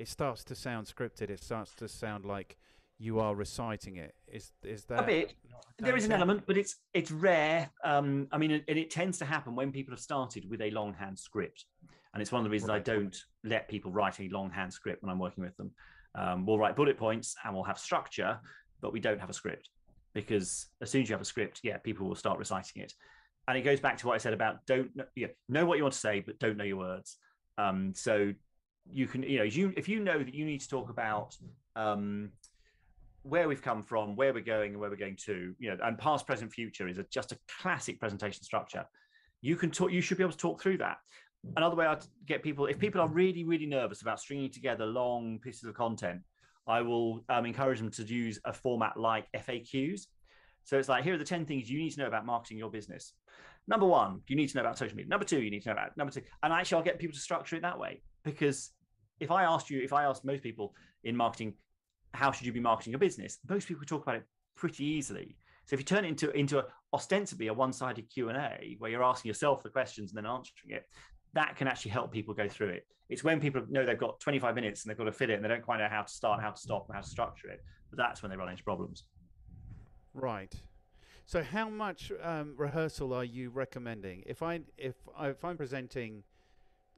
Speaker 1: starts to sound scripted? It starts to sound like you are reciting it. Is that
Speaker 2: a bit? There is an element, but it's rare. I mean, and it tends to happen when people have started with a longhand script, and it's one of the reasons I don't let people write a longhand script when I'm working with them. We'll write bullet points and we'll have structure, but we don't have a script, because as soon as you have a script, people will start reciting it. And it goes back to what I said about know what you want to say, but don't know your words. So you can, if you know that you need to talk about where we've come from, where we're going, and where we're going to, and past, present, future is just a classic presentation structure. You should be able to talk through that. Another way I'd get people, if people are really, really nervous about stringing together long pieces of content, I will encourage them to use a format like FAQs. So it's like, here are the 10 things you need to know about marketing your business. Number 1, you need to know about social media. Number 2, you need to know about number 2. And actually, I'll get people to structure it that way, because if I asked most people in marketing, how should you be marketing your business? Most people talk about it pretty easily. So if you turn it into ostensibly a one-sided Q&A where you're asking yourself the questions and then answering it, that can actually help people go through it. It's when people know they've got 25 minutes and they've got to fit it and they don't quite know how to start, how to stop, and how to structure it. But that's when they run into problems.
Speaker 1: Right. So how much rehearsal are you recommending? If I'm presenting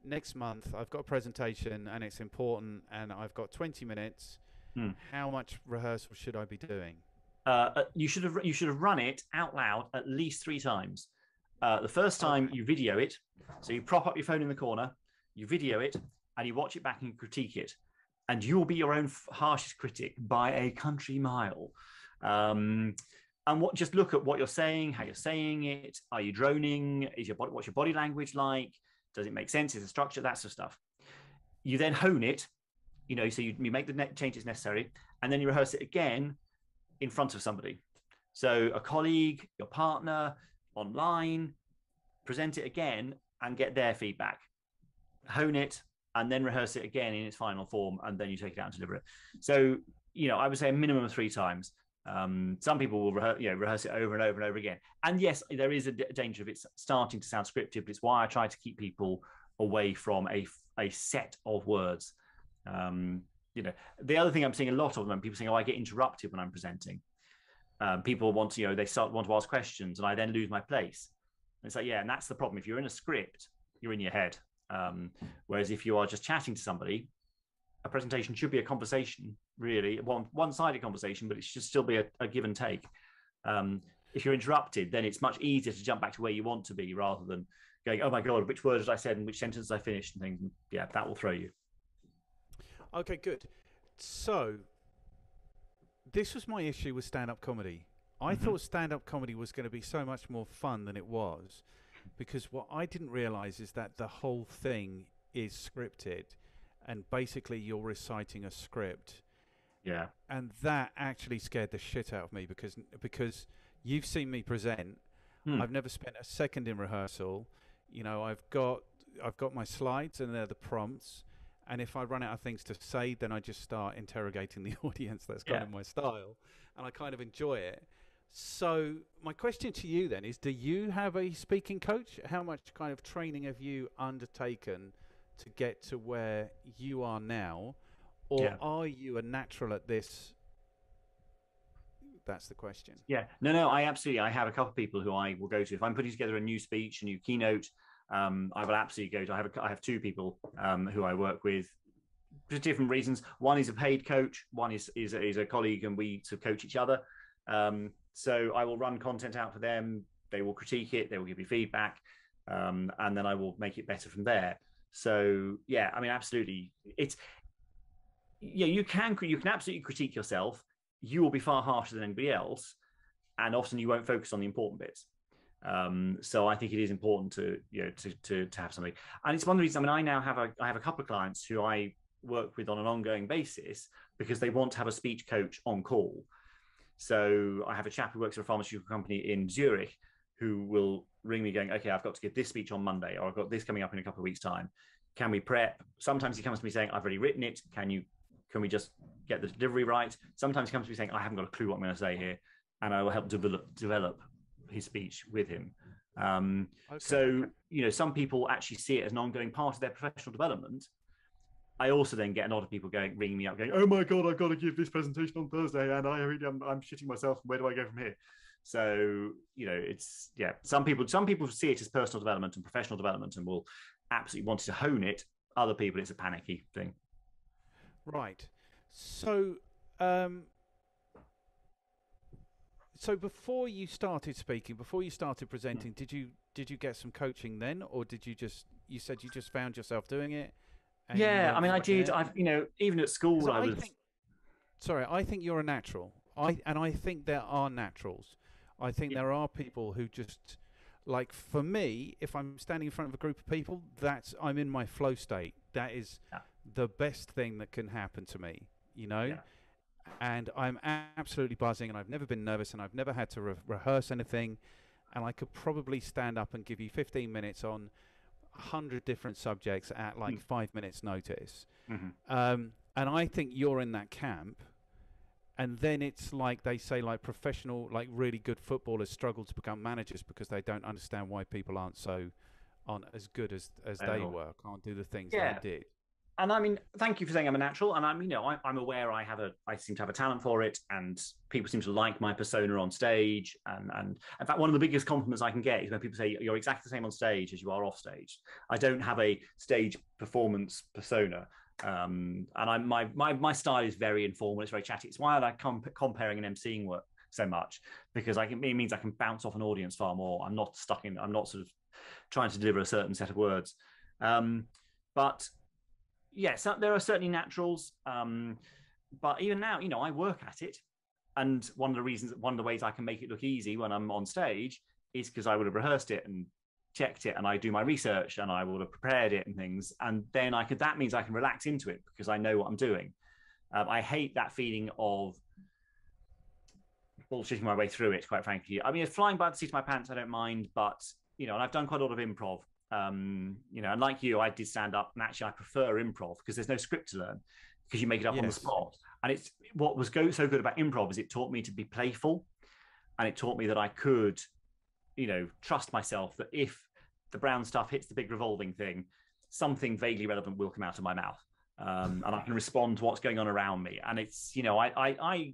Speaker 1: next month, I've got a presentation and it's important, and I've got 20 minutes. How much rehearsal should I be doing?
Speaker 2: You should have run it out loud at least 3 times. The first time you video it, so you prop up your phone in the corner, you video it, and you watch it back and critique it, and you'll be your own harshest critic by a country mile. And just look at what you're saying, how you're saying it. Are you droning? What's your body language like? Does it make sense? Is it structure? That sort of stuff. You then hone it, so you make the changes necessary, and then you rehearse it again in front of somebody. So a colleague, your partner, online, present it again and get their feedback. Hone it and then rehearse it again in its final form, and then you take it out and deliver it. So, I would say a minimum of 3 times. Some people will rehearse it over and over and over again. And yes, there is a danger of it starting to sound scripted, but it's why I try to keep people away from a set of words. The other thing I'm seeing a lot of them, people saying, I get interrupted when I'm presenting. People want to, want to ask questions, and I then lose my place. And it's like, yeah, and that's the problem. If you're in a script, you're in your head. Whereas if you are just chatting to somebody, a presentation should be a conversation, really, one-sided conversation, but it should still be a give and take. If you're interrupted, then it's much easier to jump back to where you want to be rather than going, oh my God, which words did I said and which sentence I finished and things. And yeah, that will throw you.
Speaker 1: Okay, good. So this was my issue with stand-up comedy. I thought stand-up comedy was going to be so much more fun than it was, because what I didn't realize is that the whole thing is scripted, and basically you're reciting a script.
Speaker 2: Yeah.
Speaker 1: And that actually scared the shit out of me, because you've seen me present. I've never spent a second in rehearsal. You know, I've got my slides and they're the prompts. And if I run out of things to say, then I just start interrogating the audience. That's kind of my style. And I kind of enjoy it. So my question to you then is, do you have a speaking coach? How much kind of training have you undertaken to get to where you are now? Or are you a natural at this? That's the question.
Speaker 2: Yeah, no, I have a couple of people who I will go to. If I'm putting together a new speech, a new keynote, I will absolutely go to. I have two people who I work with for different reasons. One is a paid coach. One is a colleague, and we sort of coach each other. So I will run content out for them. They will critique it. They will give me feedback, and then I will make it better from there. So yeah, I mean, absolutely, you can absolutely critique yourself. You will be far harsher than anybody else, and often you won't focus on the important bits. So I think it is important to have somebody. And it's one of the reasons. I mean, I have a couple of clients who I work with on an ongoing basis because they want to have a speech coach on call. So I have a chap who works for a pharmaceutical company in Zurich who will ring me going, okay, I've got to give this speech on Monday, or I've got this coming up in a couple of weeks' time. Can we prep? Sometimes he comes to me saying, I've already written it. Can we just get the delivery right? Sometimes he comes to me saying, I haven't got a clue what I'm going to say here. And I will help develop his speech with him. So, some people actually see it as an ongoing part of their professional development. I also then get a lot of people ringing me up going, oh my God, I've got to give this presentation on Thursday and I'm shitting myself. Where do I go from here? So, some people see it as personal development and professional development and will absolutely want to hone it. Other people, it's a panicky thing.
Speaker 1: Right. So, so before you started speaking, before you started presenting, did you get some coaching then, or you said you just found yourself doing it?
Speaker 2: Yeah, I mean, I did. Even at school,
Speaker 1: I think you're a natural. I think there are naturals. I think there are people who just, like, for me, if I'm standing in front of a group of people, I'm in my flow state. That is the best thing that can happen to me, and I'm absolutely buzzing, and I've never been nervous, and I've never had to rehearse anything, and I could probably stand up and give you 15 minutes on 100 different subjects at 5 minutes notice. And I think you're in that camp. And then it's like they say, like, professional, like really good footballers struggle to become managers because they don't understand why people aren't as good as they were, can't do the things they did.
Speaker 2: And I mean, thank you for saying I'm a natural. And I'm aware I seem to have a talent for it, and people seem to like my persona on stage. And in fact, one of the biggest compliments I can get is when people say you're exactly the same on stage as you are off stage. I don't have a stage performance persona. And my style is very informal. It's very chatty. It's why I like comparing and emceeing work so much, because it means I can bounce off an audience far more. I'm not sort of trying to deliver a certain set of words. But yes, there are certainly naturals. But even now, I work at it. And one of the ways I can make it look easy when I'm on stage is because I would have rehearsed it and checked it, and I do my research, and I would have prepared it and things. And then that means I can relax into it because I know what I'm doing. I hate that feeling of bullshitting my way through it, quite frankly. I mean, flying by the seat of my pants, I don't mind, but, and I've done quite a lot of improv. And like you, I did stand up, and actually I prefer improv because there's no script to learn, because you make it up on the spot. And it's what was so good about improv is it taught me to be playful, and it taught me that I could, trust myself that if the brown stuff hits the big revolving thing, something vaguely relevant will come out of my mouth. And I can respond to what's going on around me. And it's, I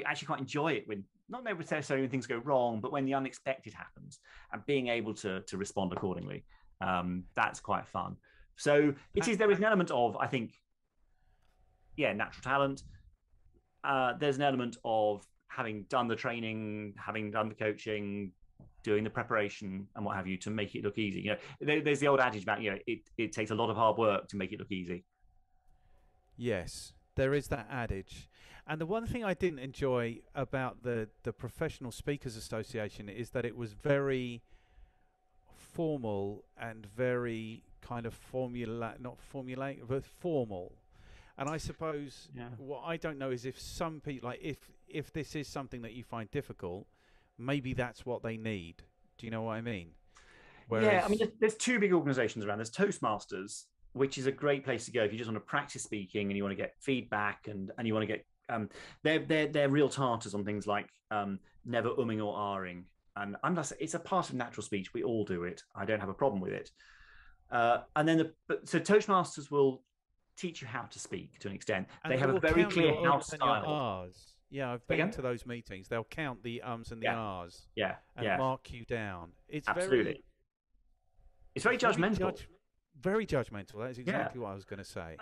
Speaker 2: actually quite enjoy it when not necessarily when things go wrong, but when the unexpected happens, and being able to respond accordingly. That's quite fun. So there is an element of, I think, natural talent. There's an element of having done the training, having done the coaching, doing the preparation and what have you to make it look easy. There's the old adage about, it takes a lot of hard work to make it look easy.
Speaker 1: Yes, there is that adage. And the one thing I didn't enjoy about the Professional Speakers Association is that it was very formal and very kind of not formulaic, but formal. And I suppose what I don't know is if some people, like if this is something that you find difficult, maybe that's what they need. Do you know what I mean?
Speaker 2: Whereas, I mean, there's two big organizations around. There's Toastmasters, which is a great place to go if you just want to practice speaking and you want to get feedback and you want to get they're real tartars on things like never umming or ahhing. And it's a part of natural speech. We all do it. I don't have a problem with it. And then so Toastmasters will teach you how to speak to an extent.
Speaker 1: And
Speaker 2: they have a very clear house style.
Speaker 1: Yeah, I've been to those meetings. They'll count the ums and the ahs.
Speaker 2: Yeah.
Speaker 1: And mark you down. It's
Speaker 2: absolutely. It's very judgmental.
Speaker 1: Very judgmental. That's exactly what I was going to say.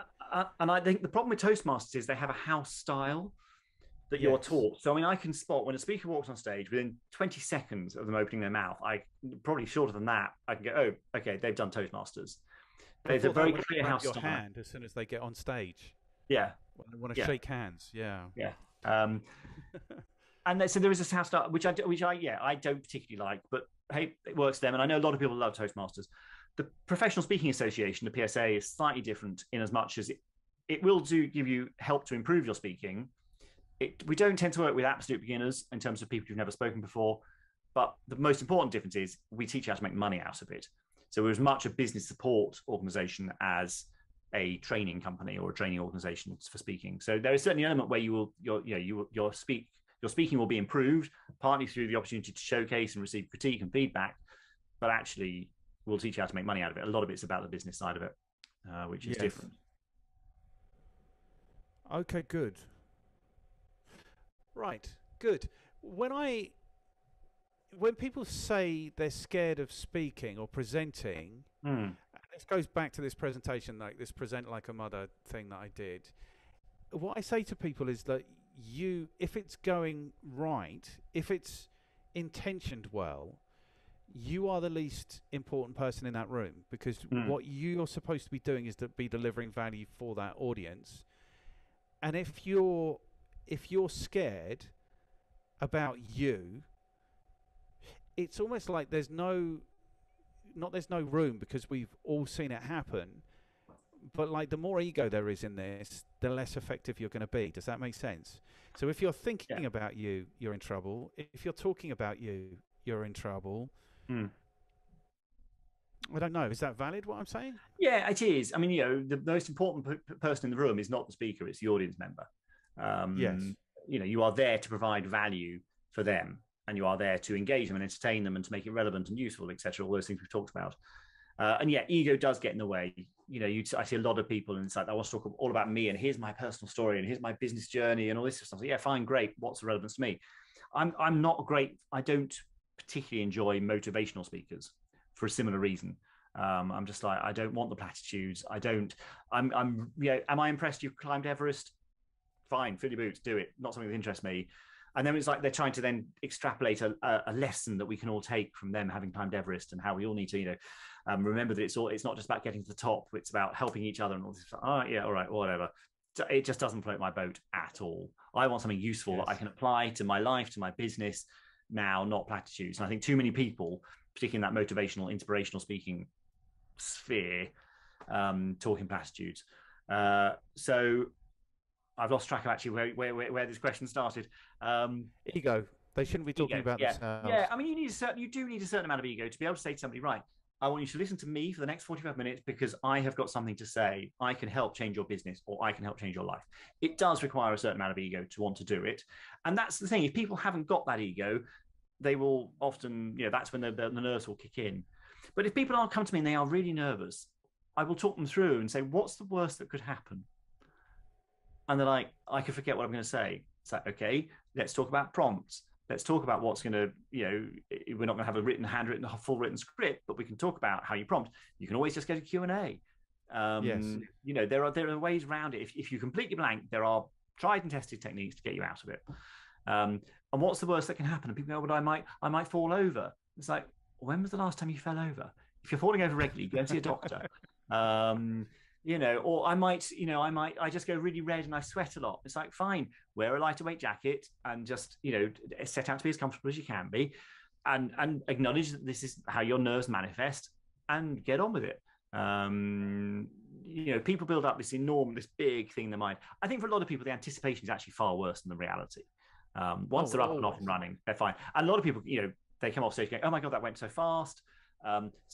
Speaker 2: And I think the problem with Toastmasters is they have a house style that you're taught. So, I mean, I can spot when a speaker walks on stage, within 20 seconds of them opening their mouth, probably shorter than that, I can go, oh, okay, they've done Toastmasters. There's a very clear house style. Hand
Speaker 1: as soon as they get on stage.
Speaker 2: Yeah.
Speaker 1: When they want to shake hands. Yeah.
Speaker 2: Yeah. And so there is this house style, which I don't particularly like, but hey, it works for them. And I know a lot of people love Toastmasters. The Professional Speaking Association, the PSA, is slightly different in as much as it will give you help to improve your speaking. We don't tend to work with absolute beginners in terms of people who've never spoken before, but the most important difference is we teach you how to make money out of it. So we're as much a business support organization as a training company or a training organization for speaking. So there is certainly an element where your speaking will be improved, partly through the opportunity to showcase and receive critique and feedback, but actually we'll teach you how to make money out of it. A lot of it's about the business side of it, which is different.
Speaker 1: Okay, good. Right, good. When people say they're scared of speaking or presenting, this goes back to this presentation, like this present like a mother thing that I did. What I say to people is that if it's going right, if it's intentioned well, you are the least important person in that room, because what you're supposed to be doing is to be delivering value for that audience. And if you're scared about you, it's almost like there's no room, because we've all seen it happen. But like the more ego there is in this, the less effective you're going to be. Does that make sense? So if you're thinking about you, you're in trouble. If you're talking about you, you're in trouble. I don't know. Is that valid, what I'm saying? Yeah,
Speaker 2: it is. I mean, the most important person in the room is not the speaker, it's the audience member.
Speaker 1: Yes.
Speaker 2: You are there to provide value for them, and you are there to engage them and entertain them and to make it relevant and useful, etc. All those things we've talked about. And ego does get in the way. I see a lot of people, and it's like, I want to talk all about me, and here's my personal story, and here's my business journey, and all this stuff. So, yeah, fine, great. What's the relevance to me? I'm not great. I don't particularly enjoy motivational speakers for a similar reason. I'm just like, I don't want the platitudes. Am I impressed you've climbed Everest? Fine, fill your boots, do it. Not something that interests me. And then it's like they're trying to then extrapolate a lesson that we can all take from them having climbed Everest, and how we all need to, remember that it's not just about getting to the top. It's about helping each other and all this stuff. Oh, yeah, all right, whatever. So it just doesn't float my boat at all. I want something useful that I can apply to my life, to my business now, not platitudes. And I think too many people, particularly in that motivational, inspirational speaking sphere, talking platitudes. So I've lost track of actually where this question started.
Speaker 1: Ego. They shouldn't be talking about themselves.
Speaker 2: Yeah, I mean, you do need a certain amount of ego to be able to say to somebody, right, I want you to listen to me for the next 45 minutes because I have got something to say. I can help change your business, or I can help change your life. It does require a certain amount of ego to want to do it. And that's the thing. If people haven't got that ego, they will often, that's when the nerves will kick in. But if people come to me and they are really nervous, I will talk them through and say, what's the worst that could happen? And they're like, I could forget what I'm going to say. It's like, okay, let's talk about prompts. Let's talk about what's going to, we're not going to have a handwritten, full written script, but we can talk about how you prompt. You can always just get a Q&A.
Speaker 1: Yes.
Speaker 2: There are ways around it. If you completely blank, there are tried and tested techniques to get you out of it. And what's the worst that can happen? And people go, well, I might fall over. It's like, when was the last time you fell over? If you're falling over regularly, go and see a doctor. Or I just go really red and I sweat a lot. It's like, fine, wear a lighter weight jacket and just, set out to be as comfortable as you can be, and acknowledge that this is how your nerves manifest, and get on with it. People build up this big thing in their mind. I think for a lot of people, the anticipation is actually far worse than the reality. Once they're up and off and running, they're fine. And a lot of people, they come off stage going, oh my God, that went so fast.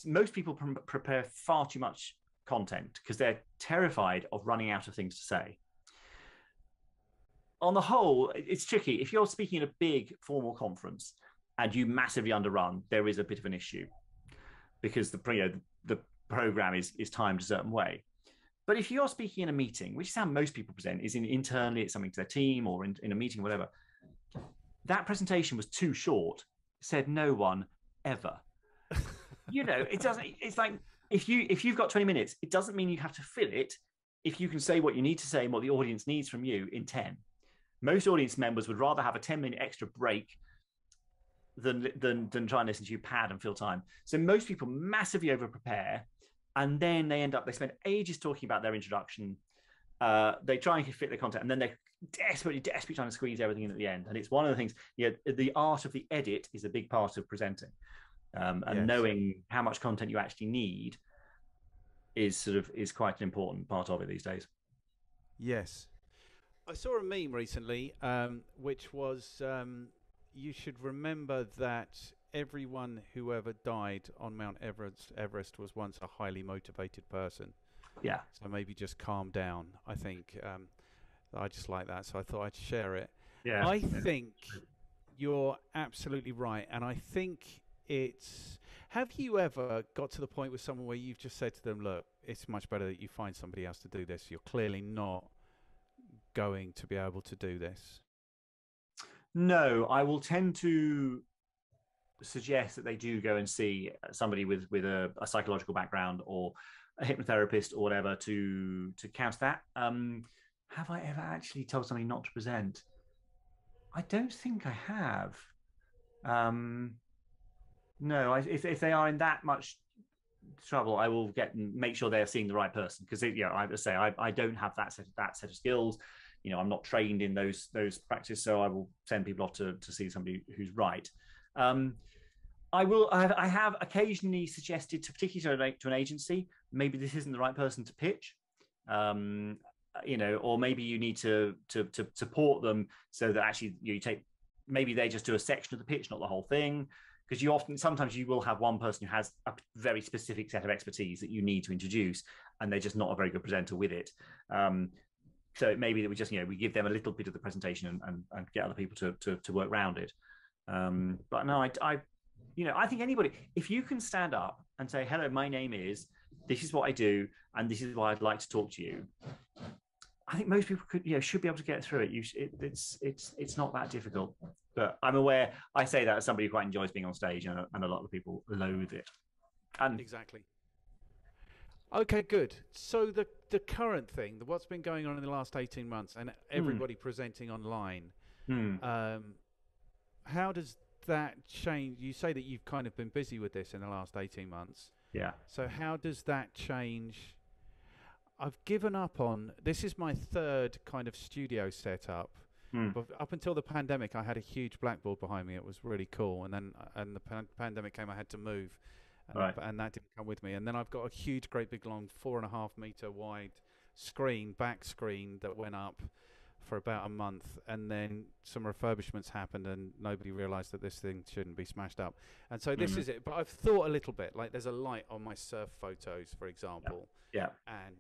Speaker 2: Most people prepare far too much content because they're terrified of running out of things to say. On the whole, it's tricky. If you're speaking at a big formal conference and you massively underrun, there is a bit of an issue because the program is timed a certain way. But if you're speaking in a meeting, which is how most people present, is internally, it's something to their team or in a meeting, whatever, that presentation was too short, said no one ever. It doesn't. It's like if you've got 20 minutes, it doesn't mean you have to fill it. If you can say what you need to say and what the audience needs from you in 10, most audience members would rather have a 10-minute extra break than try and listen to you pad and fill time. So most people massively over prepare, and then they spend ages talking about their introduction. They try and fit their content, and then they're desperately trying to squeeze everything in at the end. And it's one of the things. The art of the edit is a big part of presenting. And knowing how much content you actually need is quite an important part of it these days.
Speaker 1: Yes. I saw a meme recently, which was, you should remember that everyone who ever died on Mount Everest was once a highly motivated person.
Speaker 2: Yeah.
Speaker 1: So maybe just calm down. I think I just like that, so I thought I'd share it.
Speaker 2: Yeah.
Speaker 1: I think you're absolutely right, and I think have you ever got to the point with someone where you've just said to them, look, it's much better that you find somebody else to do this. You're clearly not going to be able to do this.
Speaker 2: No, I will tend to suggest that they do go and see somebody with a psychological background or a hypnotherapist or whatever to counter that. Have I ever actually told somebody not to present? I don't think I have. No, if they are in that much trouble, I will make sure they are seeing the right person, because I don't have that set of skills. I'm not trained in those practices, so I will send people off to see somebody who's right. I have occasionally suggested, particularly to an agency, maybe this isn't the right person to pitch. Or maybe you need to support them so that actually maybe they just do a section of the pitch, not the whole thing. Because sometimes you will have one person who has a very specific set of expertise that you need to introduce, and they're just not a very good presenter with it. So it may be that we just, we give them a little bit of the presentation and get other people to work around it. But no, I think anybody, if you can stand up and say, hello, my name is, this is what I do, and this is why I'd like to talk to you, I think most people should be able to get through it. It's not that difficult. But I'm aware, I say that as somebody who quite enjoys being on stage, and a lot of people loathe it. And
Speaker 1: exactly. Okay, good. So the current thing, what's been going on in the last 18 months, and everybody presenting online, how does that change? You say that you've kind of been busy with this in the last 18 months.
Speaker 2: Yeah.
Speaker 1: So how does that change? I've given up on, this is my third kind of studio setup. But up until the pandemic, I had a huge blackboard behind me. It was really cool. And then the pandemic came, I had to move. And that didn't come with me. And then I've got a huge, great big long 4.5 meter wide back screen that went up for about a month. And then some refurbishments happened and nobody realized that this thing shouldn't be smashed up. And so this is it. But I've thought a little bit, like there's a light on my surf photos, for example.
Speaker 2: Yeah.
Speaker 1: And,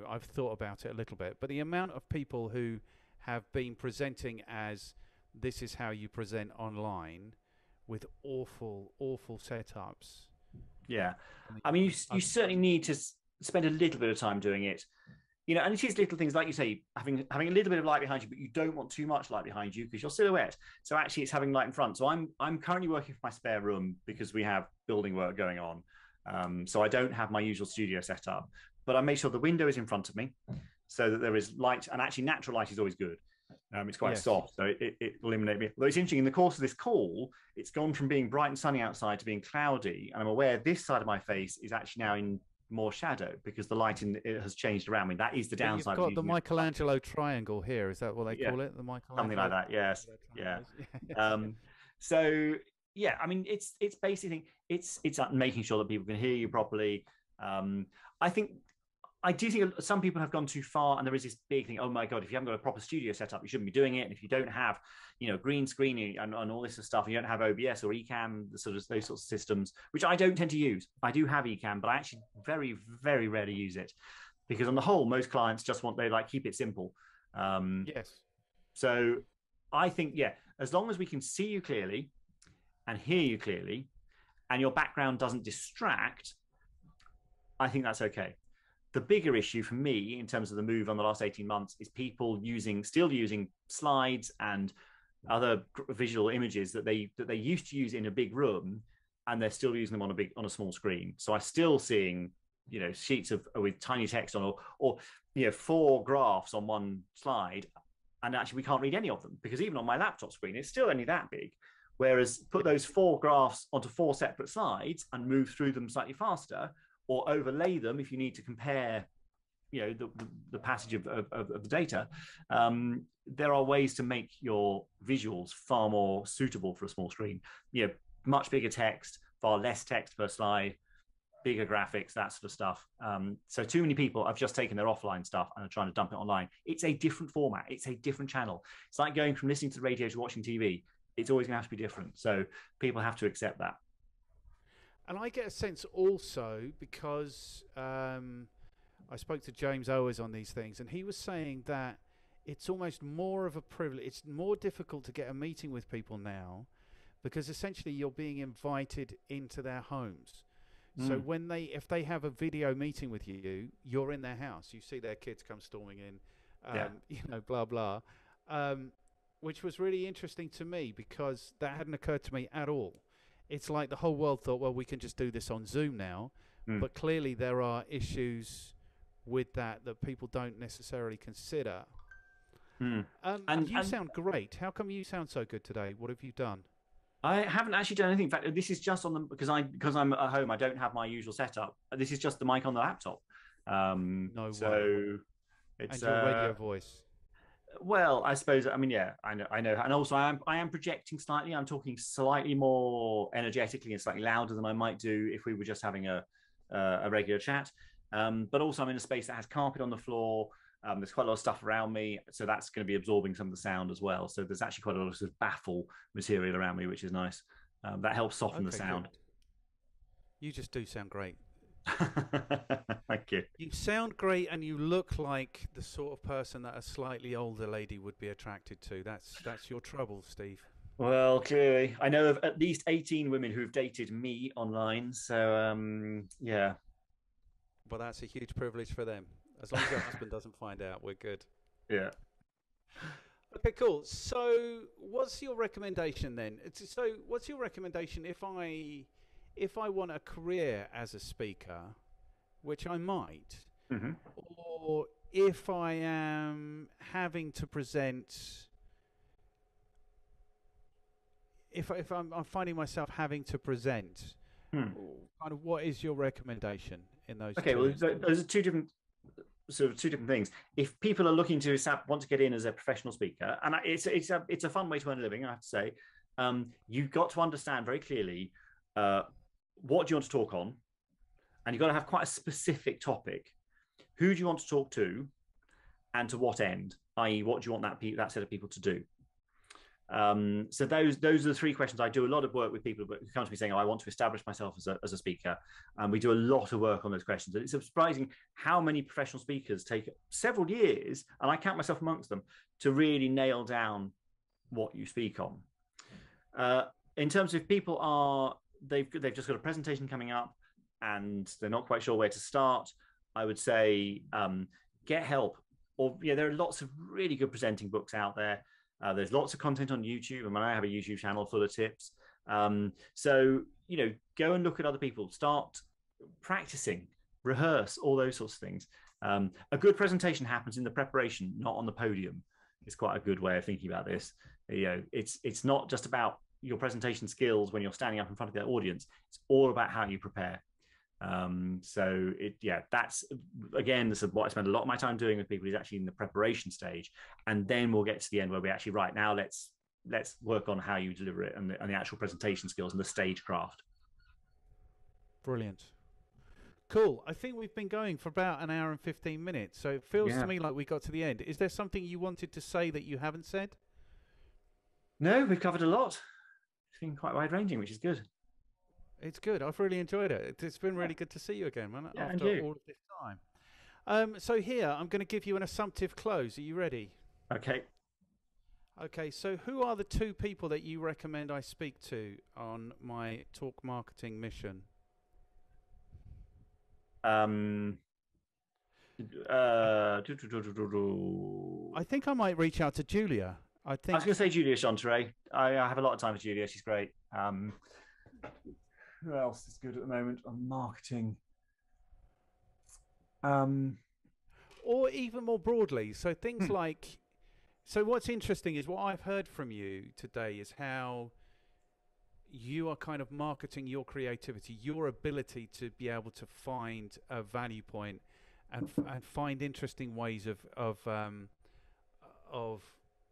Speaker 1: I've thought about it a little bit. But the amount of people who have been presenting as this is how you present online with awful setups.
Speaker 2: Yeah. I mean, you certainly need to spend a little bit of time doing it. you know, and it is little things like you say, having a little bit of light behind you, but you don't want too much light behind you because your silhouette. So actually, it's having light in front. So I'm currently working from my spare room because we have building work going on. So I don't have my usual studio set up, but I make sure the window is in front of me so that there is light, and actually natural light is always good. It's quite soft, so it will eliminate me. Although it's interesting, in the course of this call, it's gone from being bright and sunny outside to being cloudy, and I'm aware this side of my face is actually now in more shadow because the light it has changed around me. That is the downside.
Speaker 1: You've got the Michelangelo triangle here. Is that what they call it? The Michelangelo,
Speaker 2: something like that. Yes. Yeah. So yeah, I mean, it's basically it's making sure that people can hear you properly. I do think some people have gone too far, and there is this big thing. Oh my God! If you haven't got a proper studio set up, you shouldn't be doing it. And if you don't have, you know, green screening and all this sort of stuff, and you don't have OBS or Ecamm, those sorts of systems, which I don't tend to use. I do have Ecamm, but I actually very, very rarely use it because, on the whole, most clients just they keep it simple.
Speaker 1: Yes.
Speaker 2: So I think as long as we can see you clearly and hear you clearly, and your background doesn't distract, I think that's okay. The bigger issue for me in terms of the move on the last 18 months is people still using slides and other visual images that they used to use in a big room, and they're still using them on a small screen. So I'm still seeing, you know, sheets with tiny text on, or you know, 4 graphs on one slide, and actually we can't read any of them because even on my laptop screen it's still only that big. Whereas put those 4 graphs onto 4 separate slides and move through them slightly faster, or overlay them if you need to compare, you know, the passage of the data. There are ways to make your visuals far more suitable for a small screen. You know, much bigger text, far less text per slide, bigger graphics, that sort of stuff. So too many people have just taken their offline stuff and are trying to dump it online. It's a different format. It's a different channel. It's like going from listening to the radio to watching TV. It's always going to have to be different. So people have to accept that.
Speaker 1: And I get a sense also because I spoke to James Owers on these things, and he was saying that it's almost more of a privilege. It's more difficult to get a meeting with people now because essentially you're being invited into their homes. So if they have a video meeting with you, you're in their house. You see their kids come storming in, you know, blah, blah, which was really interesting to me because that hadn't occurred to me at all. It's like the whole world thought, well, we can just do this on Zoom now. But clearly there are issues with that people don't necessarily consider. And you sound great. How come you sound so good today? What have you done?
Speaker 2: I haven't actually done anything. In fact, this is just on because I'm at home. I don't have my usual setup. This is just the mic on the laptop.
Speaker 1: No
Speaker 2: so
Speaker 1: way.
Speaker 2: it's
Speaker 1: and your radio voice.
Speaker 2: Well, I suppose. I mean, yeah, I know, and also I am projecting slightly. I'm talking slightly more energetically and slightly louder than I might do if we were just having a regular chat. But also, I'm in a space that has carpet on the floor. There's quite a lot of stuff around me, so that's going to be absorbing some of the sound as well. So there's actually quite a lot of sort of baffle material around me, which is nice. That helps soften the sound.
Speaker 1: Good. You just do sound great.
Speaker 2: Thank you.
Speaker 1: You sound great, and you look like the sort of person that a slightly older lady would be attracted to. That's your trouble, Steve.
Speaker 2: Well, clearly, I know of at least 18 women who've dated me online. So, yeah.
Speaker 1: Well, that's a huge privilege for them. As long as your husband doesn't find out, we're good.
Speaker 2: Yeah.
Speaker 1: Okay, cool. So, what's your recommendation then? What's your recommendation if I want a career as a speaker, which I might, or if I am having to present, if I'm finding myself having to present, kind of what is your recommendation in those?
Speaker 2: Okay, well, those are two different things. If people are looking to want to get in as a professional speaker, and it's a fun way to earn a living, I have to say, you've got to understand very clearly what do you want to talk on, and you've got to have quite a specific topic. Who do you want to talk to, and to what end? I.e., what do you want that set of people to do? So those are the 3 questions. I do a lot of work with people who come to me saying, "Oh, I want to establish myself as a speaker," and we do a lot of work on those questions. And it's surprising how many professional speakers take several years, and I count myself amongst them, to really nail down what you speak on. In terms of people they've just got a presentation coming up and they're not quite sure where to start, I would say get help. Or there are lots of really good presenting books out there. There's lots of content on YouTube. I mean, I have a YouTube channel full of tips. So go and look at other people. Start practicing, rehearse, all those sorts of things. A good presentation happens in the preparation, not on the podium. It's quite a good way of thinking about this. It's not just about your presentation skills when you're standing up in front of the audience. It's all about how you prepare. That's again, this is what I spend a lot of my time doing with people, is actually in the preparation stage, and then we'll get to the end where we actually, right now, let's work on how you deliver it and the actual presentation skills and the stagecraft.
Speaker 1: Brilliant. Cool. I think we've been going for about an hour and 15 minutes, so it feels to me like we got to the end. Is there something you wanted to say that you haven't said?
Speaker 2: No, we've covered a lot. It's been quite wide-ranging, which is good.
Speaker 1: It's good. I've really enjoyed it. It's been really good to see you again, man, after all of this time. So here, I'm going to give you an assumptive close. Are you ready?
Speaker 2: Okay.
Speaker 1: Okay, so who are the 2 people that you recommend I speak to on my talk marketing mission?
Speaker 2: I
Speaker 1: think I might reach out to Julia. I was
Speaker 2: going to say Julia Chanteray. I have a lot of time for Julia. She's great. Who else is good at the moment on marketing?
Speaker 1: Or even more broadly, so things like... So what's interesting is what I've heard from you today is how you are kind of marketing your creativity, your ability to be able to find a value point and find interesting ways of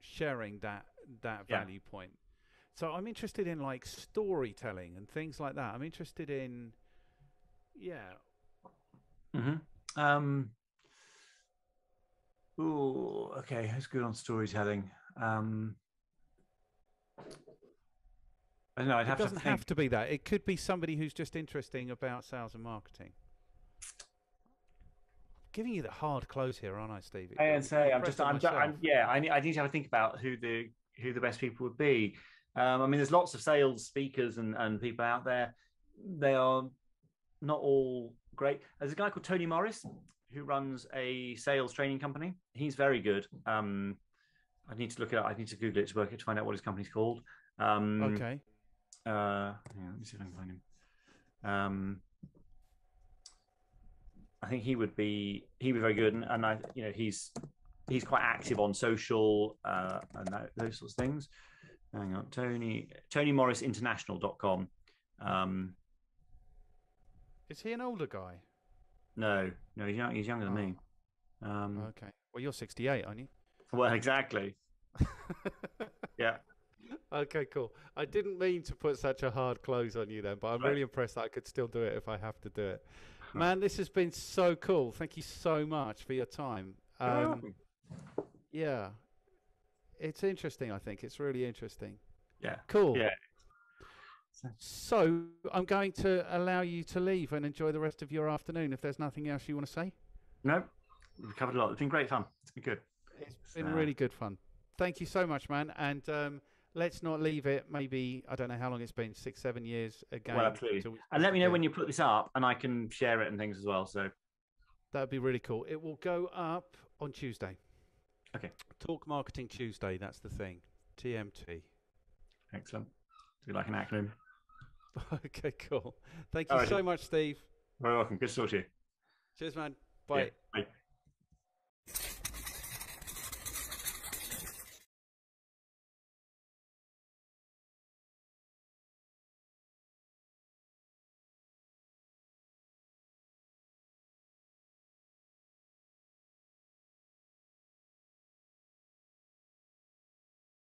Speaker 1: sharing that value point. So I'm interested in like storytelling and things like that. I'm interested in,
Speaker 2: okay. Who's good on storytelling? I don't know.
Speaker 1: It doesn't have to be that. It could be somebody who's just interesting about sales and marketing. I'm giving you the hard close here, aren't I, Stevie?
Speaker 2: I need to have a think about who the best people would be. I mean, there's lots of sales speakers and people out there. They are not all great. There's a guy called Tony Morris who runs a sales training company. He's very good. I need to look it up. I need to Google it to find out what his company's called.
Speaker 1: Okay.
Speaker 2: Let me see if I can find him. I think he would be very good, and he's quite active on social and those sorts of things. Hang on, TonyMorrisInternational.com.
Speaker 1: Is he an older guy?
Speaker 2: No, he's younger than me.
Speaker 1: Okay. Well, you're 68, aren't you?
Speaker 2: Well, exactly. Yeah.
Speaker 1: Okay, cool. I didn't mean to put such a hard close on you then, but I'm really impressed that I could still do it if I have to do it. Man, this has been so cool. Thank you so much for your time. Yeah. It's interesting, I think. It's really interesting.
Speaker 2: Yeah.
Speaker 1: Cool.
Speaker 2: Yeah.
Speaker 1: So I'm going to allow you to leave and enjoy the rest of your afternoon if there's nothing else you want to say.
Speaker 2: No, we've covered a lot. It's been great fun. It's been good.
Speaker 1: It's been really good fun. Thank you so much, man. And let's not leave it maybe, I don't know how long it's been, 6-7 years again.
Speaker 2: Well, absolutely. And let me know when you put this up and I can share it and things as well. So
Speaker 1: that'd be really cool. It will go up on Tuesday.
Speaker 2: Okay.
Speaker 1: Talk Marketing Tuesday. That's the thing. TMT.
Speaker 2: Excellent. Do you like an acronym?
Speaker 1: Okay, cool. Thank you so much, Steve.
Speaker 2: Very welcome. Good to talk to you.
Speaker 1: Cheers, man. Bye.
Speaker 2: Yeah.